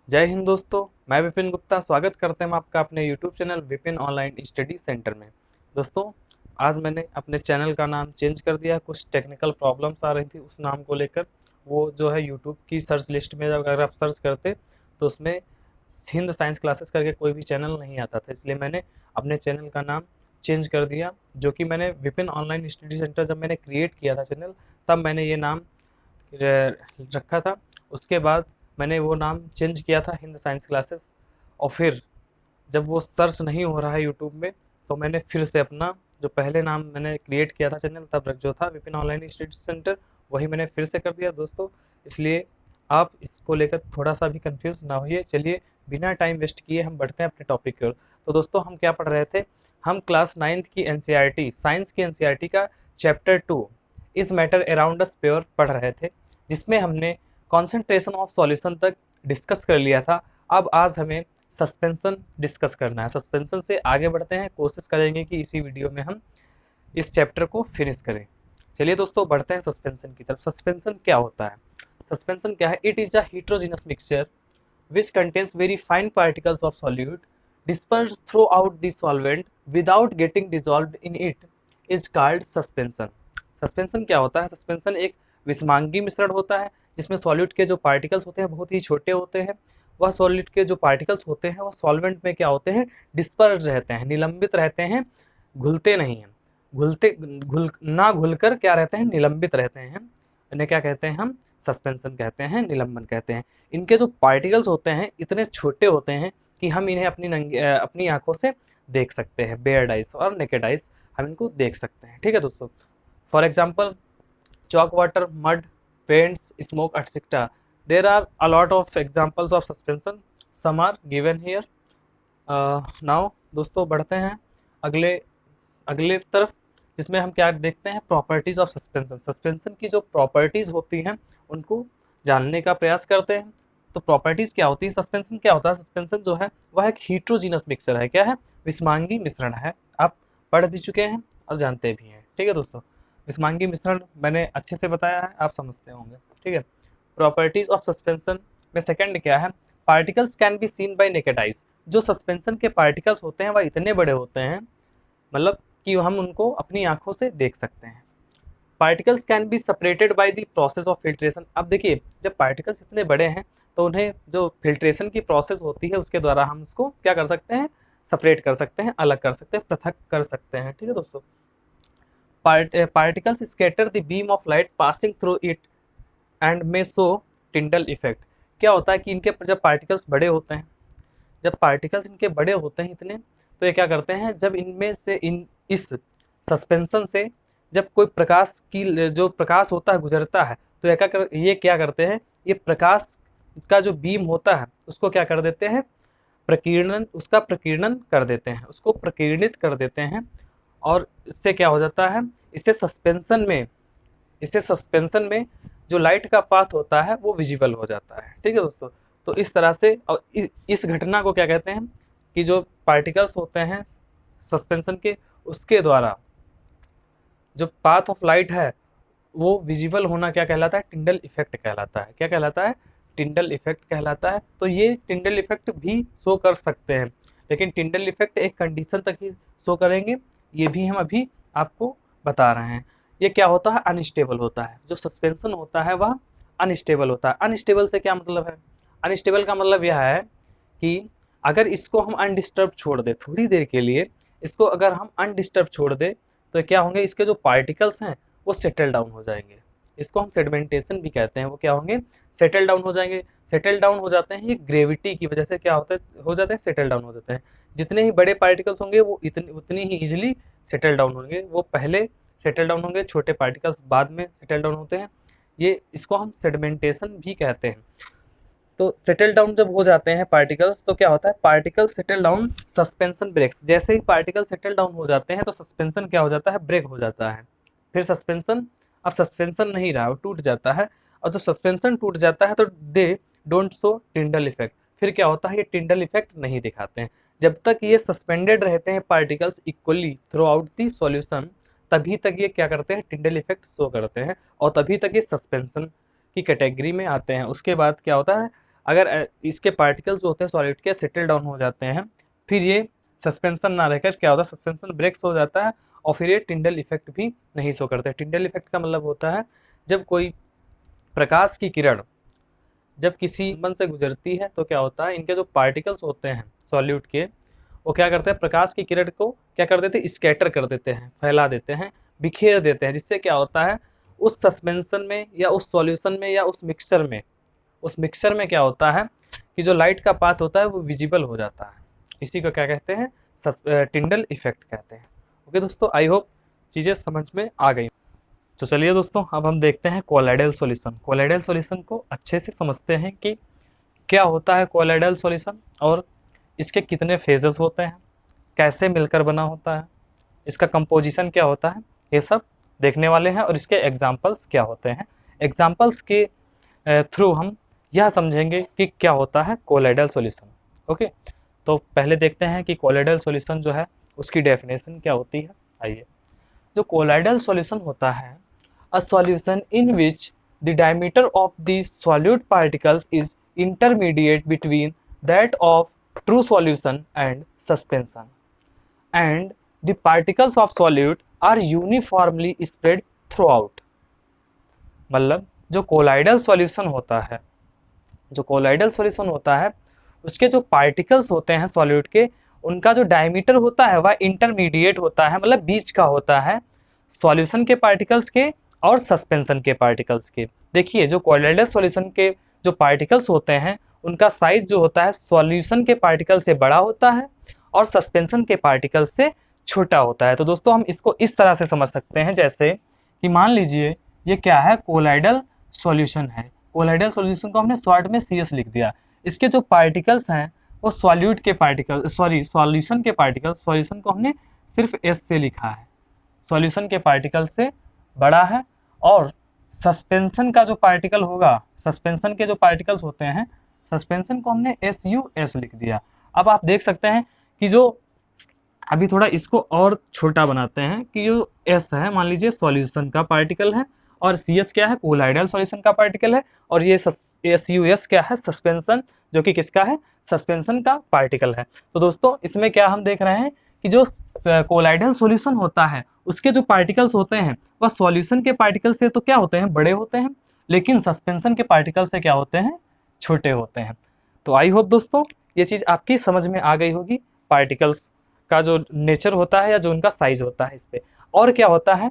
जय हिंद दोस्तों। मैं विपिन गुप्ता स्वागत करते हैं आपका अपने YouTube channel Vipin online study centre में। दोस्तों, आज मैंने अपने चैनल का नाम चेंज कर दिया। कुछ टेक्निकल प्रॉब्लम्स आ रही थी उस नाम को लेकर। वो जो है यूट्यूब की सर्च लिस्ट में अगर आप सर्च करते तो उसमें हिंद साइंस क्लासेस करके कोई भी चैनल नहीं आता था, इसलिए मैंने अपने चैनल का नाम चेंज कर दिया। जो कि मैंने विपिन ऑनलाइन स्टडी सेंटर जब मैंने क्रिएट किया था चैनल, तब मैंने ये नाम रखा था। उसके बाद मैंने वो नाम चेंज किया था हिंद साइंस क्लासेस। और फिर जब वो सर्च नहीं हो रहा है यूट्यूब में, तो मैंने फिर से अपना जो पहले नाम मैंने क्रिएट किया था चैनल तब जो था विपिन ऑनलाइन स्टडी सेंटर, वही मैंने फिर से कर दिया दोस्तों। इसलिए आप इसको लेकर थोड़ा सा भी कंफ्यूज ना होइए। चलिए बिना टाइम वेस्ट किए हम बढ़ते हैं अपने टॉपिक की ओर। तो दोस्तों, हम क्या पढ़ रहे थे? हम क्लास 9th की एनसीईआरटी साइंस की एनसीईआरटी का चैप्टर 2 इस मैटर अराउंड अस प्योर पढ़ रहे थे, जिसमें हमने कॉन्सेंट्रेशन ऑफ सॉल्यूशन तक डिस्कस कर लिया था। अब आज हमें सस्पेंशन डिस्कस करना है। सस्पेंशन से आगे बढ़ते हैं, कोशिश करेंगे कि इसी वीडियो में हम इस चैप्टर को फिनिश करें। चलिए दोस्तों, बढ़ते हैं सस्पेंशन की तरफ। सस्पेंशन क्या होता है? सस्पेंशन क्या है? It is a heterogeneous mixture which contains very fine particles of solute dispersed throughout the solvent without getting dissolved in it is called suspension. Suspension क्या होता है? सस्पेंशन एक विषमांगी मिश्रण होता है जिसमें सॉल्यूट के जो पार्टिकल्स होते हैं बहुत ही छोटे होते हैं। वह सॉल्यूट के जो पार्टिकल्स होते हैं वह सॉल्वेंट में क्या होते हैं? डिस्पर्स रहते हैं, निलंबित रहते हैं, घुलते नहीं हैं। घुलते घुल ना घुलकर क्या रहते हैं? निलंबित रहते हैं। इन्हें क्या कहते हैं हम? सस्पेंशन कहते हैं, निलंबन कहते हैं। इनके जो पार्टिकल्स होते हैं इतने छोटे होते हैं कि हम इन्हें अपनी आंखों से देख सकते हैं। बेयर्ड आइज और नेकेड आइज हम इनको देख सकते हैं। ठीक है दोस्तों। For example, chalk water, mud, paints, smoke, etc. There are a lot of examples of suspension. Some are given here. Now दोस्तों, बढ़ते हैं अगले अगले तरफ, जिसमें हम क्या देखते हैं? Properties of suspension. सस्पेंशन की जो प्रॉपर्टीज होती हैं उनको जानने का प्रयास करते हैं। तो प्रॉपर्टीज क्या होती है? सस्पेंशन क्या होता है? सस्पेंशन जो है वह एक हीट्रोजीनस मिक्सचर है। क्या है? विषमांगी मिश्रण है। आप पढ़ भी चुके हैं और जानते भी हैं। ठीक है दोस्तों, विषमांगी मिश्रण मैंने अच्छे से बताया है, आप समझते होंगे। ठीक है। प्रॉपर्टीज ऑफ सस्पेंशन में सेकंड क्या है? Particles can be seen bye naked eyes. जो सस्पेंशन के पार्टिकल्स होते हैं वह इतने बड़े होते हैं, मतलब कि हम उनको अपनी आंखों से देख सकते हैं। Particles can be separated by the process of filtration. अब देखिए, जब पार्टिकल्स इतने बड़े हैं तो उन्हें जो फिल्ट्रेशन की प्रोसेस होती है उसके द्वारा हम उसको क्या कर सकते हैं? सेपरेट कर सकते हैं, अलग कर सकते हैं, पृथक कर सकते हैं। ठीक है दोस्तों। Particles scatter the beam of light passing through it and may show टिंडल effect. क्या होता है कि इनके जब पार्टिकल्स बड़े होते हैं, जब पार्टिकल्स इनके बड़े होते हैं इतने, तो ये क्या करते हैं? जब इनमें से इस सस्पेंशन से जब कोई प्रकाश की जो प्रकाश होता है गुजरता है, तो ये क्या करते हैं? ये प्रकाश का जो बीम होता है उसको क्या कर देते हैं? प्रकीर्णन कर देते हैं, उसको प्रकीर्णित कर देते हैं। और इससे क्या हो जाता है? इससे सस्पेंशन में जो लाइट का पाथ होता है वो विजिबल हो जाता है। ठीक है दोस्तों। तो इस तरह से, और इस घटना को क्या कहते हैं? कि जो पार्टिकल्स होते हैं सस्पेंशन के, उसके द्वारा जो पाथ ऑफ लाइट है वो विजिबल होना क्या कहलाता है? टिंडल इफेक्ट कहलाता है। क्या कहलाता है? टिंडल इफेक्ट कहलाता है। तो ये टिंडल इफेक्ट भी शो कर सकते हैं, लेकिन टिंडल इफेक्ट एक कंडीशन तक ही शो करेंगे, ये भी हम अभी आपको बता रहे हैं। ये क्या होता है? अनस्टेबल होता है। जो सस्पेंशन होता है वह अनस्टेबल होता है। अनस्टेबल से क्या मतलब है? अनस्टेबल का मतलब यह है कि अगर इसको हम अनडिस्टर्ब छोड़ दें थोड़ी देर के लिए, इसको अगर हम अनडिस्टर्ब छोड़ दें तो क्या होंगे? इसके जो पार्टिकल्स हैं वो सेटल डाउन हो जाएंगे। इसको हम सेडिमेंटेशन भी कहते हैं। वो क्या होंगे? सेटल डाउन हो जाएंगे। सेटल डाउन हो जाते हैं ये ग्रेविटी की वजह से। क्या होता है? हो जाते हैं, सेटल डाउन हो जाते हैं। जितने ही बड़े पार्टिकल्स होंगे वो उतनी ही इजिली सेटल डाउन होंगे। वो पहले सेटल डाउन होंगे, छोटे पार्टिकल्स बाद में सेटल डाउन होते हैं। ये इसको हम सेडिमेंटेशन भी कहते हैं। तो सेटल डाउन जब हो जाते हैं पार्टिकल्स, तो क्या होता है? Particle settle down, suspension breaks. जैसे ही पार्टिकल सेटल डाउन हो जाते हैं तो सस्पेंशन क्या हो जाता है? ब्रेक हो जाता है। फिर सस्पेंशन, अब सस्पेंशन नहीं रहा, वो टूट जाता है। और जब सस्पेंशन टूट जाता है तो they don't show Tyndall effect. फिर क्या होता है? ये टिंडल इफेक्ट नहीं दिखाते हैं। जब तक ये सस्पेंडेड रहते हैं particles equally through out the solution, तभी तक ये क्या करते हैं? टिंडल इफेक्ट शो करते हैं, और तभी तक ये सस्पेंशन की कैटेगरी में आते हैं। उसके बाद क्या होता है? अगर इसके पार्टिकल्स जो होते हैं सॉलिड के सेटल डाउन हो जाते हैं, फिर ये सस्पेंशन ना रहकर क्या होता है, सस्पेंशन ब्रेक्स हो जाता है और फिर ये टिंडल इफेक्ट भी नहीं शो करते। टिंडल इफेक्ट का मतलब होता है जब कोई प्रकाश की किरण जब किसी बंद से गुजरती है तो क्या होता है, इनके जो पार्टिकल्स होते हैं सॉल्यूट के, वो क्या करते हैं, प्रकाश की किरण को क्या कर देते हैं, स्कैटर कर देते हैं, फैला देते हैं, बिखेर देते हैं, जिससे क्या होता है उस सस्पेंशन में या उस सॉल्यूशन में या उस मिक्सचर में क्या होता है कि जो लाइट का पाथ होता है वो विजिबल हो जाता है। इसी को क्या कहते हैं, टिंडल इफेक्ट कहते हैं। ओके दोस्तों, आई होप चीज़ें समझ में आ गई। तो चलिए दोस्तों, अब हम देखते हैं कोलाइडल सॉल्यूशन। कोलाइडल सॉल्यूशन को अच्छे से समझते हैं कि क्या होता है कोलाइडल सॉल्यूशन और इसके कितने फेजेस होते हैं, कैसे मिलकर बना होता है, इसका कंपोजिशन क्या होता है, ये सब देखने वाले हैं और इसके एग्जाम्पल्स क्या होते हैं। एग्जाम्पल्स के थ्रू हम यह समझेंगे कि क्या होता है कोलाइडल सॉल्यूशन। ओके, तो पहले देखते हैं कि कोलाइडल सॉल्यूशन जो है उसकी डेफिनेशन क्या होती है। आइए, जो कोलाइडल सॉल्यूशन होता है, a solution in which the diameter of the solute particles is intermediate between that of true solution and suspension, and the particles of solute are uniformly spread throughout। मतलब जो colloidal solution होता है, जो colloidal solution होता है उसके जो particles होते हैं सॉल्यूट के, उनका जो डायमीटर होता है वह इंटरमीडिएट होता है, मतलब बीच का होता है सॉल्यूशन के पार्टिकल्स के और सस्पेंशन के पार्टिकल्स के। देखिए, जो कोलाइडल सॉल्यूशन के जो पार्टिकल्स होते हैं उनका साइज जो होता है सॉल्यूशन के पार्टिकल से बड़ा होता है और सस्पेंशन के पार्टिकल से छोटा होता है। तो दोस्तों हम इसको इस तरह से समझ सकते हैं, जैसे कि मान लीजिए ये क्या है, कोलाइडल सॉल्यूशन है। कोलाइडल सॉल्यूशन को हमने शॉर्ट में CS लिख दिया। इसके जो पार्टिकल्स हैं वो सॉल्यूट के पार्टिकल सॉल्यूशन के पार्टिकल, सॉल्यूशन को हमने सिर्फ S से लिखा है, सॉल्यूशन के पार्टिकल से बड़ा है। और सस्पेंशन का जो पार्टिकल होगा, सस्पेंशन के जो पार्टिकल्स होते हैं, सस्पेंशन को हमने SUS लिख दिया। अब आप देख सकते हैं कि जो अभी थोड़ा इसको और छोटा बनाते हैं कि जो S है मान लीजिए सॉल्यूशन का पार्टिकल है और CS क्या है, कोलाइडल सॉल्यूशन का पार्टिकल है, और ये SUS क्या है, सस्पेंशन, जो कि किसका है, सस्पेंशन का पार्टिकल है। तो दोस्तों इसमें क्या हम देख रहे हैं कि जो कोलाइडल सॉल्यूशन होता है उसके जो पार्टिकल्स होते हैं वह सॉल्यूशन के पार्टिकल से तो क्या होते हैं, बड़े होते हैं, लेकिन सस्पेंशन के पार्टिकल से क्या होते हैं, छोटे होते हैं। तो आई होप दोस्तों ये चीज़ आपकी समझ में आ गई होगी, पार्टिकल्स का जो नेचर होता है या जो उनका साइज होता है इस पे। और क्या होता है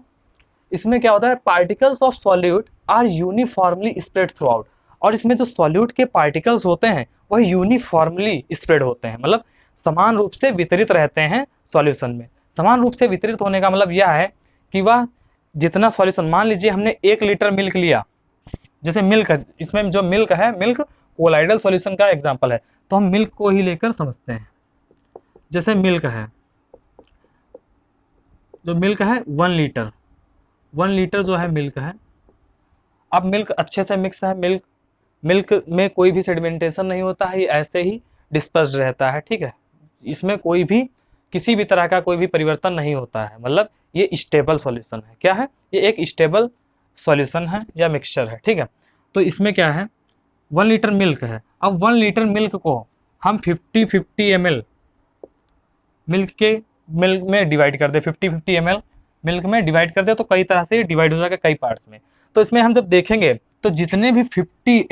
इसमें, क्या होता है, particles of solute are uniformly spread throughout. और इसमें जो सॉल्यूट के पार्टिकल्स होते हैं वह यूनिफॉर्मली स्प्रेड होते हैं, मतलब समान रूप से वितरित रहते हैं सॉल्यूशन में। समान रूप से वितरित होने का मतलब यह है कि वह जितना सॉल्यूशन, मान लीजिए हमने 1 लीटर मिल्क लिया, जैसे मिल्क है, इसमें जो मिल्क है, मिल्क कोलाइडल सॉल्यूशन का एग्जांपल है, तो हम मिल्क को ही लेकर समझते हैं। जैसे मिल्क है, जो मिल्क है 1 लीटर, 1 लीटर जो है मिल्क है। अब मिल्क अच्छे से मिक्स है, मिल्क में कोई भी सेडिमेंटेशन नहीं होता है, ये ऐसे ही डिस्पर्स्ड रहता है, ठीक है, इसमें कोई भी किसी भी तरह का कोई भी परिवर्तन नहीं होता है, मतलब ये स्टेबल सॉल्यूशन है। क्या है, ये एक स्टेबल सॉल्यूशन है या मिक्सचर है, ठीक है। तो इसमें क्या है, 1 लीटर मिल्क है। अब 1 लीटर मिल्क को हम 50-50 ml मिल्क में डिवाइड कर दे, 50-50 ml मिल्क में डिवाइड कर दे, तो कई तरह से डिवाइड हो जाएगा कई पार्ट्स में। तो इसमें हम जब देखेंगे तो जितने भी 50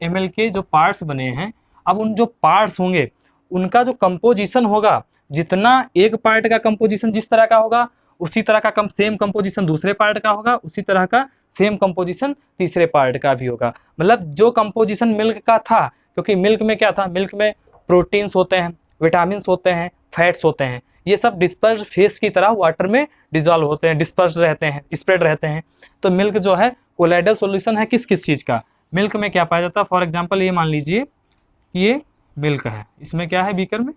ml के जो पार्ट्स बने हैं, अब उन जो पार्ट्स होंगे उनका जो कंपोजिशन होगा, जितना एक पार्ट का कंपोजिशन जिस तरह का होगा उसी तरह का सेम कंपोजिशन दूसरे पार्ट का होगा, उसी तरह का सेम कंपोजिशन तीसरे पार्ट का भी होगा। मतलब जो कंपोजिशन मिल्क का था, क्योंकि मिल्क में क्या था, मिल्क में प्रोटीन्स होते हैं, विटामिन होते हैं, फैट्स होते हैं, ये सब डिस्पर्स फेस की तरह वाटर में डिजॉल्व होते हैं, डिस्पर्स रहते हैं, स्प्रेड रहते हैं। तो मिल्क जो है कोलाइडल सॉल्यूशन है किस किस चीज़ का, मिल्क में क्या पाया जाता है, फॉर एग्जांपल ये मान लीजिए कि ये मिल्क है, इसमें क्या है, बीकर में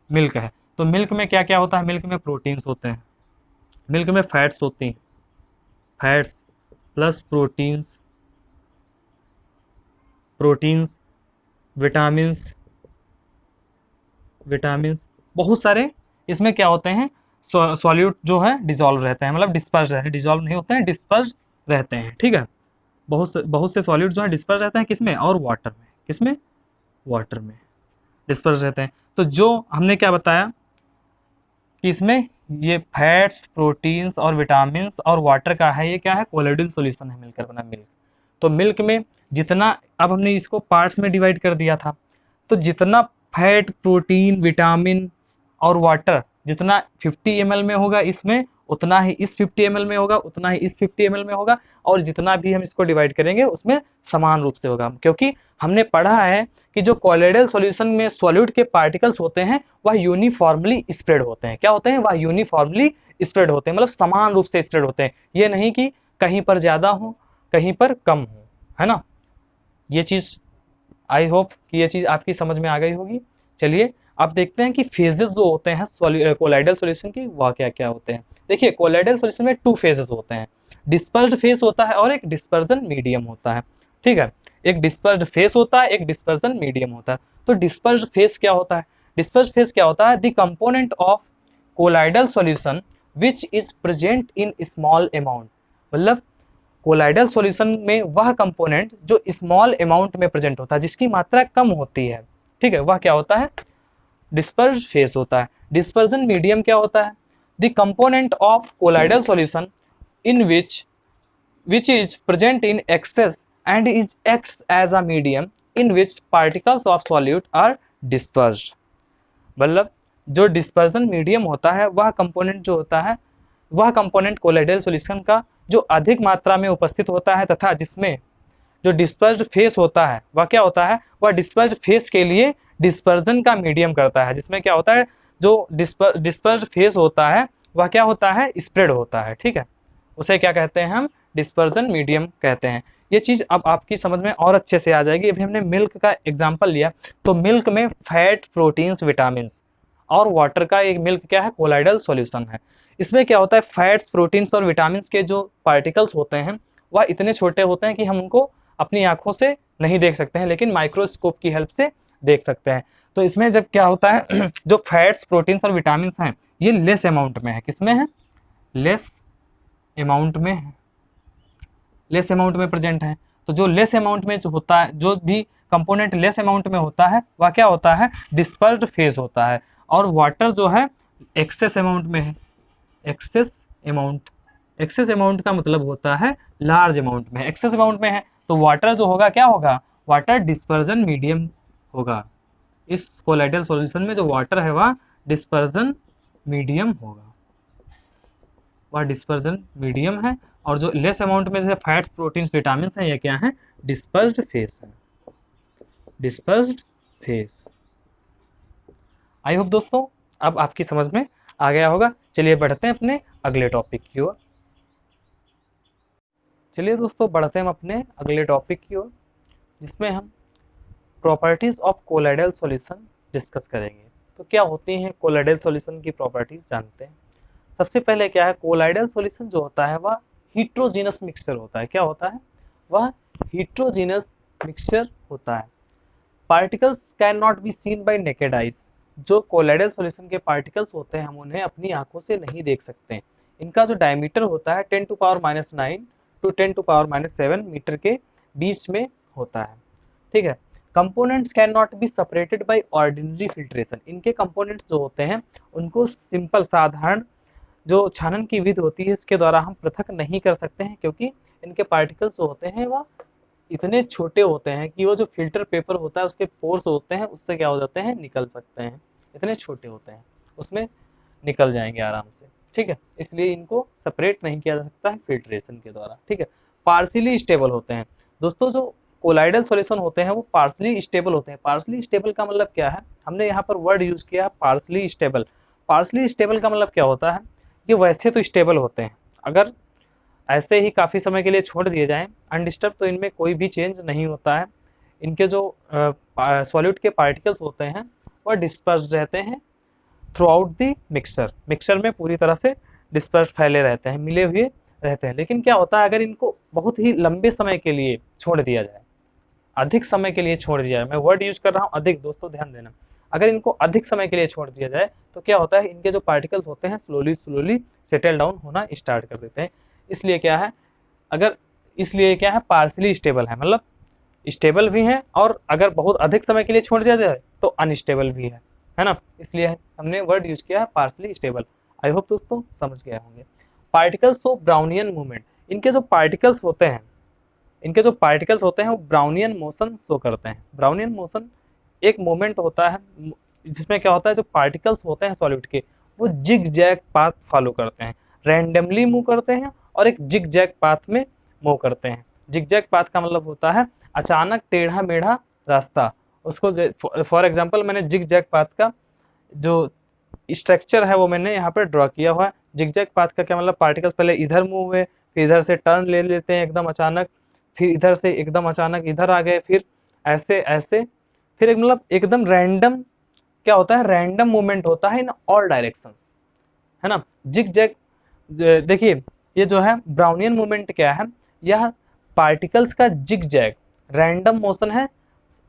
मिल्क है। तो मिल्क में क्या क्या होता है, मिल्क में प्रोटीन्स होते हैं, मिल्क में फैट्स होती हैं, फैट्स प्लस प्रोटीन्स, विटामिन्स बहुत सारे इसमें क्या होते हैं, सॉल्यूट जो है डिजॉल्व रहते हैं, मतलब डिस्पर्स रहते हैं, डिजॉल्व नहीं होते हैं, डिस्पर्स रहते हैं, ठीक है। बहुत से सॉलिड जो है डिस्पर्स रहते हैं किसमें, और वाटर में, किसमें, वाटर में डिस्पर्स रहते हैं। तो जो हमने क्या बताया कि इसमें ये फैट्स, प्रोटीन्स और विटामिन्स और वाटर का है, ये क्या है, कोलोइडल सॉल्यूशन है, मिलकर बना मिल्क। तो मिल्क में जितना, अब हमने इसको पार्ट्स में डिवाइड कर दिया था, तो जितना फैट, प्रोटीन, विटामिन और वाटर जितना 50 ml में होगा इसमें, उतना ही इस 50 ml में होगा, उतना ही इस 50 ml में होगा, और जितना भी हम इसको डिवाइड करेंगे उसमें समान रूप से होगा। क्योंकि हमने पढ़ा है कि जो कोलोइडल सॉल्यूशन में सॉल्यूट के पार्टिकल्स होते हैं वह यूनिफॉर्मली स्प्रेड होते हैं। क्या होते हैं, वह यूनिफॉर्मली स्प्रेड होते हैं, मतलब समान रूप से स्प्रेड होते हैं। ये नहीं कि कहीं पर ज़्यादा हो, कहीं पर कम हो, है ना। ये चीज़ आई होप कि ये चीज़ आपकी समझ में आ गई होगी। चलिए अब देखते हैं कि फेजेस जो होते हैं कोलाइडल सॉल्यूशन की वह क्या क्या होते हैं। देखिए कोलाइडल सॉल्यूशन में 2 फेजेस होते हैं, डिस्पर्स्ड फेज होता है और एक डिस्पर्जन मीडियम होता है। ठीक है, एक डिस्पर्स्ड फेज होता है, एक डिस्पर्जन मीडियम होता है। तो डिस्पर्स्ड फेज क्या होता है, डिस्पर्स्ड फेज क्या होता है, the component of colloidal solution which is present in small amount, मतलब कोलाइडल सॉल्यूशन में वह कंपोनेंट जो स्मॉल अमाउंट में प्रेजेंट होता है, जिसकी मात्रा कम होती है, ठीक है, वह क्या होता है, डिस्पर्स्ड फेज होता है। डिस्पर्जन मीडियम क्या होता है, the component of colloidal solution in which is present in excess and is acts as a medium in which particles of solute are dispersed। मतलब जो डिस्पर्जन मीडियम होता है वह कंपोनेंट जो होता है, वह कंपोनेंट कोलाइडल सॉल्यूशन का जो अधिक मात्रा में उपस्थित होता है, तथा जिसमें जो डिस्पर्स्ड फेस होता है वह क्या होता है, वह डिस्पर्स्ड फेस के लिए डिस्पर्जन का मीडियम करता है, जिसमें क्या होता है, जो डिस्पर्स्ड फेस होता है वह क्या होता है, स्प्रेड होता है। ठीक है, उसे क्या कहते हैं हम, डिस्पर्जन मीडियम कहते हैं। ये चीज़ अब आपकी समझ में और अच्छे से आ जाएगी। अभी हमने मिल्क का एग्जांपल लिया, तो मिल्क में फैट, प्रोटीन्स, विटामिन्स और वाटर का एक मिल्क क्या है, कोलाइडल सॉल्यूशन है। इसमें क्या होता है, फैट्स, प्रोटीन्स और विटामिन्स के जो पार्टिकल्स होते हैं वह इतने छोटे होते हैं कि हम उनको अपनी आंखों से नहीं देख सकते हैं, लेकिन माइक्रोस्कोप की हेल्प से देख सकते हैं। तो इसमें जब क्या होता है जो फैट्स, प्रोटीन्स और विटामिन्स हैं ये लेस अमाउंट में है, किसमें है, लेस अमाउंट में है, लेस अमाउंट में प्रेजेंट है। तो जो लेस अमाउंट में जो होता है, जो भी कंपोनेंट लेस अमाउंट में होता है वह क्या होता है, डिस्पर्स्ड फेज होता है। और वाटर जो है एक्सेस अमाउंट में है, एक्सेस अमाउंट, एक्सेस अमाउंट का मतलब होता है लार्ज अमाउंट में, एक्सेस अमाउंट में है। तो वाटर जो होगा क्या होगा, वाटर डिस्पर्जन मीडियम होगा। इस कोलाइडल सॉल्यूशन में जो वाटर है वह डिस्पर्जन मीडियम होगा, वह डिस्पर्जन मीडियम है। और जो लेस अमाउंट में जैसे फैट्स, प्रोटीन्स, विटामिन्स हैं ये क्या है, डिस्पर्स्ड फेस है, डिस्पर्स्ड फेस। आई होप दोस्तों अब आपकी समझ में आ गया होगा। चलिए बढ़ते हैं अपने अगले टॉपिक की ओर। चलिए दोस्तों बढ़ते हैं हम अपने अगले टॉपिक की ओर, जिसमें हम properties of colloidal solution discuss करेंगे। तो क्या होती हैं कोलाइडल सॉल्यूशन की प्रॉपर्टीज, जानते हैं। सबसे पहले क्या है, कोलाइडल सॉल्यूशन जो होता है वह हीट्रोजीनस मिक्सचर होता है। क्या होता है, वह हीट्रोजीनस मिक्सचर होता है। Particles can not be seen bye naked eyes. जो कोलाइडल सॉल्यूशन के पार्टिकल्स होते हैं हम उन्हें अपनी आंखों से नहीं देख सकते। इनका जो डायमीटर होता है 10⁻⁹ टू 10⁻⁷ मीटर के बीच में होता है। ठीक है, components can not be separated by ordinary filtration. इनके कंपोनेंट्स जो होते हैं उनको सिंपल, साधारण जो छानन की विधि होती है इसके द्वारा हम पृथक नहीं कर सकते हैं, क्योंकि इनके पार्टिकल्स जो होते हैं वह इतने छोटे होते हैं कि वो जो फिल्टर पेपर होता है उसके पोर्स होते हैं उससे क्या हो जाते हैं, निकल सकते हैं। इतने छोटे होते हैं उसमें निकल जाएंगे आराम से। ठीक है, इसलिए इनको सेपरेट नहीं किया जा सकता है फिल्ट्रेशन के द्वारा। ठीक है, पार्शियली स्टेबल होते हैं। दोस्तों जो कोलाइडल सॉल्यूशन होते हैं वो पार्शियली स्टेबल होते हैं। पार्शियली स्टेबल का मतलब क्या है, हमने यहाँ पर वर्ड यूज किया पार्शियली स्टेबल। पार्शियली स्टेबल का मतलब क्या होता है, ये वैसे तो स्टेबल होते हैं, अगर ऐसे ही काफ़ी समय के लिए छोड़ दिए जाएं अनडिस्टर्ब तो इनमें कोई भी चेंज नहीं होता है। इनके जो सॉल्यूट के पार्टिकल्स होते हैं वह डिस्पर्स रहते हैं through out the mixture. Mixture में पूरी तरह से डिस्पर्स फैले रहते हैं, मिले हुए रहते हैं। लेकिन क्या होता है, अगर इनको बहुत ही लंबे समय के लिए छोड़ दिया जाए, अधिक समय के लिए छोड़ दिया जाए, मैं वर्ड यूज कर रहा हूँ अधिक, दोस्तों ध्यान देना, अगर इनको अधिक समय के लिए छोड़ दिया जाए तो क्या होता है, इनके जो पार्टिकल्स होते हैं स्लोली स्लोली सेटल डाउन होना स्टार्ट कर देते हैं। इसलिए क्या है, अगर इसलिए क्या है, पार्शियली स्टेबल है, मतलब स्टेबल भी है और अगर बहुत अधिक समय के लिए छोड़ दिया जाए तो अनस्टेबल भी है ना, इसलिए हमने वर्ड यूज किया है पार्शियली स्टेबल। आई होप दोस्तों समझ गए होंगे। पार्टिकल्स ऑफ ब्राउनियन मूवमेंट, इनके जो पार्टिकल्स होते हैं, वो ब्राउनियन मोशन शो करते हैं। ब्राउनियन मोशन एक मोमेंट होता है जिसमें क्या होता है, जो पार्टिकल्स होते हैं सॉलिड के, वो जिग जैग पाथ फॉलो करते हैं, रैंडमली मूव करते हैं और एक जिग जैग पाथ में मूव करते हैं। जिग जैग पाथ का मतलब होता है अचानक टेढ़ा मेढ़ा रास्ता, उसको फॉर एग्जांपल मैंने जिग जैग पाथ का जो स्ट्रक्चर है वो मैंने यहाँ पर ड्रॉ किया हुआ है। जिग जैग पाथ का क्या मतलब, पार्टिकल्स पहले इधर मूव हुए, फिर इधर से टर्न ले लेते हैं एकदम अचानक, फिर इधर से एकदम अचानक इधर आ गए, फिर ऐसे ऐसे, फिर एक मतलब एकदम रैंडम क्या होता है, रैंडम मूवमेंट होता है इन ऑल डायरेक्शंस, है ना। जिग जैग, देखिए ये जो है ब्राउनियन मूवमेंट क्या है, यह पार्टिकल्स का जिग जैग रैंडम मोशन है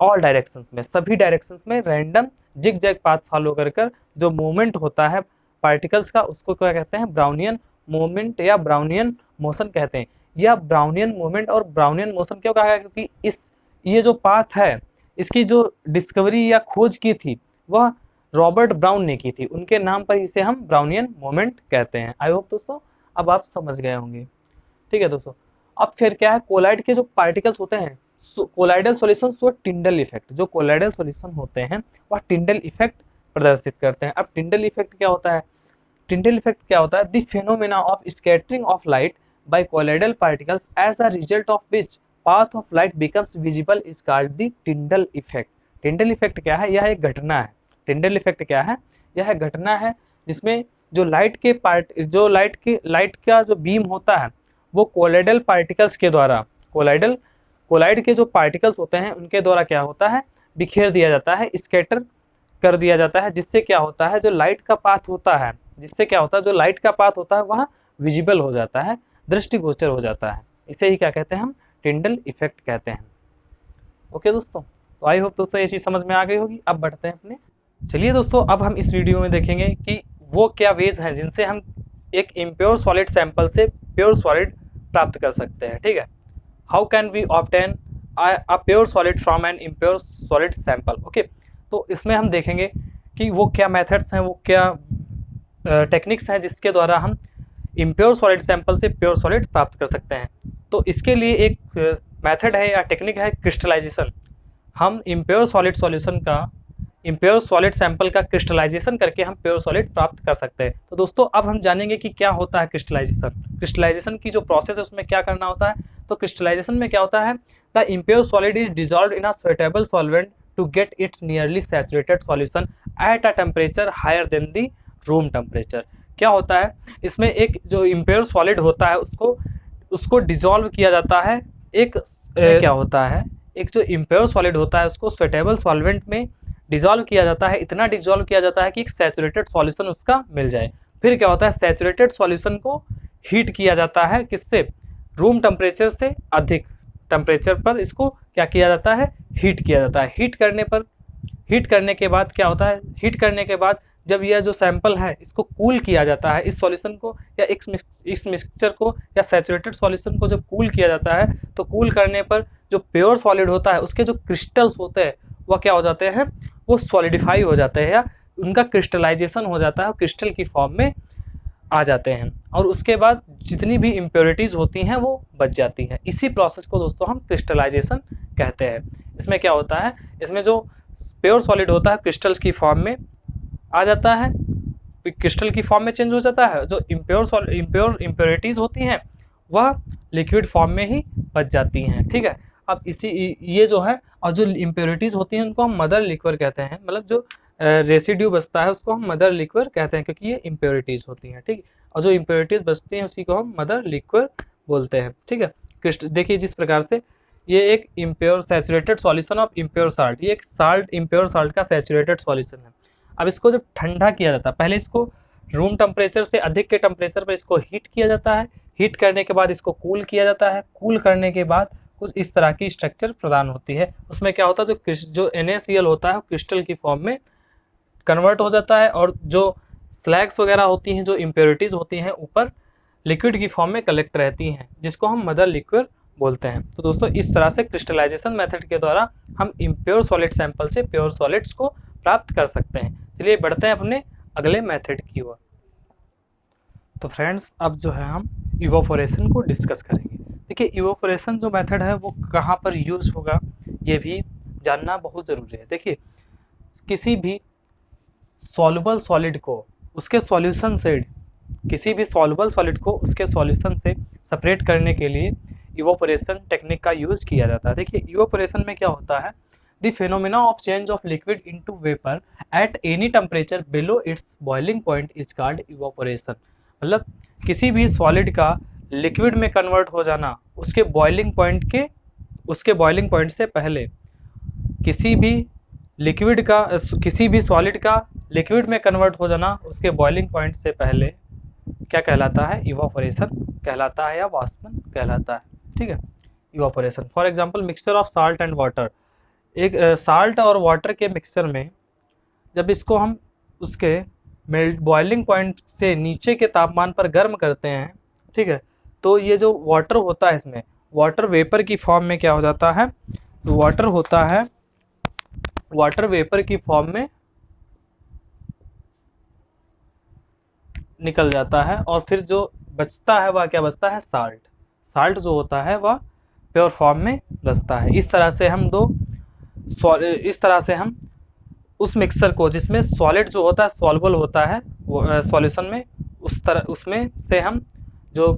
ऑल डायरेक्शंस में, सभी डायरेक्शंस में random zigzag path follow कर कर जो मूवमेंट होता है पार्टिकल्स का, उसको क्या कहते हैं, ब्राउनियन मूवमेंट या ब्राउनियन मोशन कहते हैं। या ब्राउनियन मूवमेंट और ब्राउनियन मोशन क्यों कहा गया, क्योंकि ये जो पाथ है इसकी जो डिस्कवरी या खोज की थी वह रॉबर्ट ब्राउन ने की थी, उनके नाम पर इसे हम ब्राउनियन मोमेंट कहते हैं। आई होप दोस्तों अब आप समझ गए होंगे। ठीक है दोस्तों, अब फिर क्या है, कोलाइड के जो पार्टिकल्स होते हैं, कोलाइडल सॉल्यूशन वो टिंडल इफेक्ट, जो कोलाइडल सॉल्यूशन होते हैं वह टिंडल इफेक्ट प्रदर्शित करते हैं। अब टिंडल इफेक्ट क्या होता है, टिंडल इफेक्ट क्या होता है, the phenomena of scattering of light by colloidal particles as a result of which path of light becomes visible is called the Tyndall effect. Tyndall effect क्या है, यह एक घटना है। टिंडल इफेक्ट क्या है, यह घटना है जिसमें जो लाइट का जो बीम होता है वो कोलाइडल पार्टिकल्स के द्वारा, कोलाइड के जो पार्टिकल्स होते हैं उनके द्वारा क्या होता है, बिखेर दिया जाता है, स्कैटर कर दिया जाता है, जिससे क्या होता है, जो लाइट का पाथ होता है, वह विजिबल हो जाता है, दृष्टिगोचर हो जाता है। इसे ही क्या कहते हैं, हम टिंडल इफेक्ट कहते हैं। ओके दोस्तों, तो आई होप दोस्तों ये चीज़ समझ में आ गई होगी। अब बढ़ते हैं अपने, चलिए दोस्तों अब हम इस वीडियो में देखेंगे कि वो क्या वेज हैं जिनसे हम एक इम्प्योर सॉलिड सैंपल से प्योर सॉलिड प्राप्त कर सकते हैं। ठीक है, how can we obtain a pure solid from an impure solid sample. Okay, तो इसमें हम देखेंगे कि वो क्या मेथड्स हैं, वो क्या टेक्निक्स हैं जिसके द्वारा हम इम्प्योर सॉलिड सैंपल से प्योर सॉलिड प्राप्त कर सकते हैं। तो इसके लिए एक मेथड है या टेक्निक है क्रिस्टलाइजेशन। हम इम्प्योर सॉलिड सैंपल का क्रिस्टलाइजेशन करके हम प्योर सॉलिड प्राप्त कर सकते हैं। तो दोस्तों अब हम जानेंगे कि क्या होता है क्रिस्टलाइजेशन की जो प्रोसेस है उसमें क्या करना होता है। तो क्रिस्टलाइजेशन में क्या होता है, the impure solid is dissolved in a suitable solvent to get its nearly saturated solution at a temperature higher than the room temperature. क्या होता है, इसमें एक जो इम्प्योर सॉलिड होता है उसको डिजॉल्व किया जाता है, क्या होता है, एक जो इम्प्योर सॉलिड होता है उसको सुइटेबल सॉल्वेंट में डिजॉल्व किया जाता है, इतना डिजॉल्व किया जाता है कि एक सैचुरेटेड सॉल्यूशन उसका मिल जाए। फिर क्या होता है, सैचुरेटेड सॉल्यूशन को हीट किया जाता है, किससे, रूम टेम्परेचर से अधिक टेम्परेचर पर इसको क्या किया जाता है, हीट किया जाता है। हीट करने के बाद क्या होता है, हीट करने के बाद जब यह जो सैंपल है इसको कूल किया जाता है, इस सॉल्यूशन को या इस मिक्सचर को या सैचुरेटेड सॉल्यूशन को जब कूल किया जाता है तो कूल करने पर जो प्योर सॉलिड होता है उसके जो क्रिस्टल्स होते हैं वह क्या हो जाते हैं, वो सॉलिडिफाई हो जाते हैं या उनका क्रिस्टलाइजेशन हो जाता है, क्रिस्टल की फॉर्म में आ जाते हैं और उसके बाद जितनी भी इम्प्योरिटीज़ होती हैं वो बच जाती हैं। इसी प्रोसेस को दोस्तों हम क्रिस्टलाइजेशन कहते हैं। इसमें क्या होता है, इसमें जो प्योर सॉलिड होता है क्रिस्टल्स की फॉर्म में आ जाता है, क्रिस्टल की फॉर्म में चेंज हो जाता है, जो इम्प्योरिटीज़ होती हैं वह लिक्विड फॉर्म में ही बच जाती हैं। ठीक है, अब ये जो है, और जो इम्प्योरिटीज़ होती हैं उनको हम मदर लिक्विड कहते हैं, मतलब जो रेसिड्यू बचता है उसको हम मदर लिक्विड कहते हैं क्योंकि ये इम्प्योरिटीज़ होती हैं। ठीक, और जो इम्प्योरिटीज़ बचती हैं उसी को हम मदर लिक्विड बोलते हैं। ठीक है, देखिए जिस प्रकार से ये एक impure saturated solution of impure salt, ये एक इम्प्योर साल्ट का सैचुरेटेड सॉल्यूशन है। अब इसको जब ठंडा किया जाता है, पहले इसको रूम टेम्परेचर से अधिक के टेम्परेचर पर इसको हीट किया जाता है, हीट करने के बाद इसको कूल किया जाता है, कूल करने के बाद कुछ इस तरह की स्ट्रक्चर प्रदान होती है। उसमें क्या होता है, जो NaCl होता है क्रिस्टल की फॉर्म में कन्वर्ट हो जाता है और जो स्लैग्स वगैरह होती हैं, जो इम्प्योरिटीज़ होती हैं ऊपर लिक्विड की फॉर्म में कलेक्ट रहती हैं, जिसको हम मदर लिक्विड बोलते हैं। तो दोस्तों इस तरह से क्रिस्टलाइजेशन मेथड के द्वारा हम इम्प्योर सॉलिड सैंपल से प्योर सॉलिड्स को प्राप्त कर सकते हैं। चलिए बढ़ते हैं अपने अगले मेथड की ओर। तो फ्रेंड्स अब जो है हम इवोपोरेशन को डिस्कस करेंगे। देखिए इवोपोरेशन जो मेथड है वो कहाँ पर यूज होगा ये भी जानना बहुत ज़रूरी है। देखिए किसी भी सॉल्युबल सॉलिड को उसके सॉल्यूशन से किसी भी सॉल्युबल सॉलिड को उसके सॉल्यूशन से सेपरेट करने के लिए इवोपोरेशन टेक्निक का यूज किया जाता है। देखिए इवोपोरेशन में क्या होता है, the phenomena of change of liquid into vapour at any temperature below it's boiling point is called evaporation. मतलब किसी भी सॉलिड का लिक्विड में कन्वर्ट हो जाना उसके बॉइलिंग पॉइंट से पहले, किसी भी लिक्विड का किसी भी सॉलिड का लिक्विड में कन्वर्ट हो जाना उसके बॉइलिंग पॉइंट से पहले क्या कहलाता है, इवापोरेशन कहलाता है या वाष्पन कहलाता है। ठीक है, evaporation. For example mixture of salt and water, एक साल्ट और वाटर के मिक्सचर में जब इसको हम उसके बॉइलिंग पॉइंट से नीचे के तापमान पर गर्म करते हैं, ठीक है, तो ये जो वाटर होता है इसमें वाटर वेपर की फॉर्म में क्या हो जाता है, तो वाटर होता है वाटर वेपर की फॉर्म में निकल जाता है और फिर जो बचता है वह क्या बचता है, साल्ट। साल्ट जो होता है वह प्योर फॉर्म में बचता है। इस तरह से हम उस मिक्सर को जिसमें सॉलिड जो होता है सॉल्युबल होता है सॉल्यूशन में, उसमें से हम जो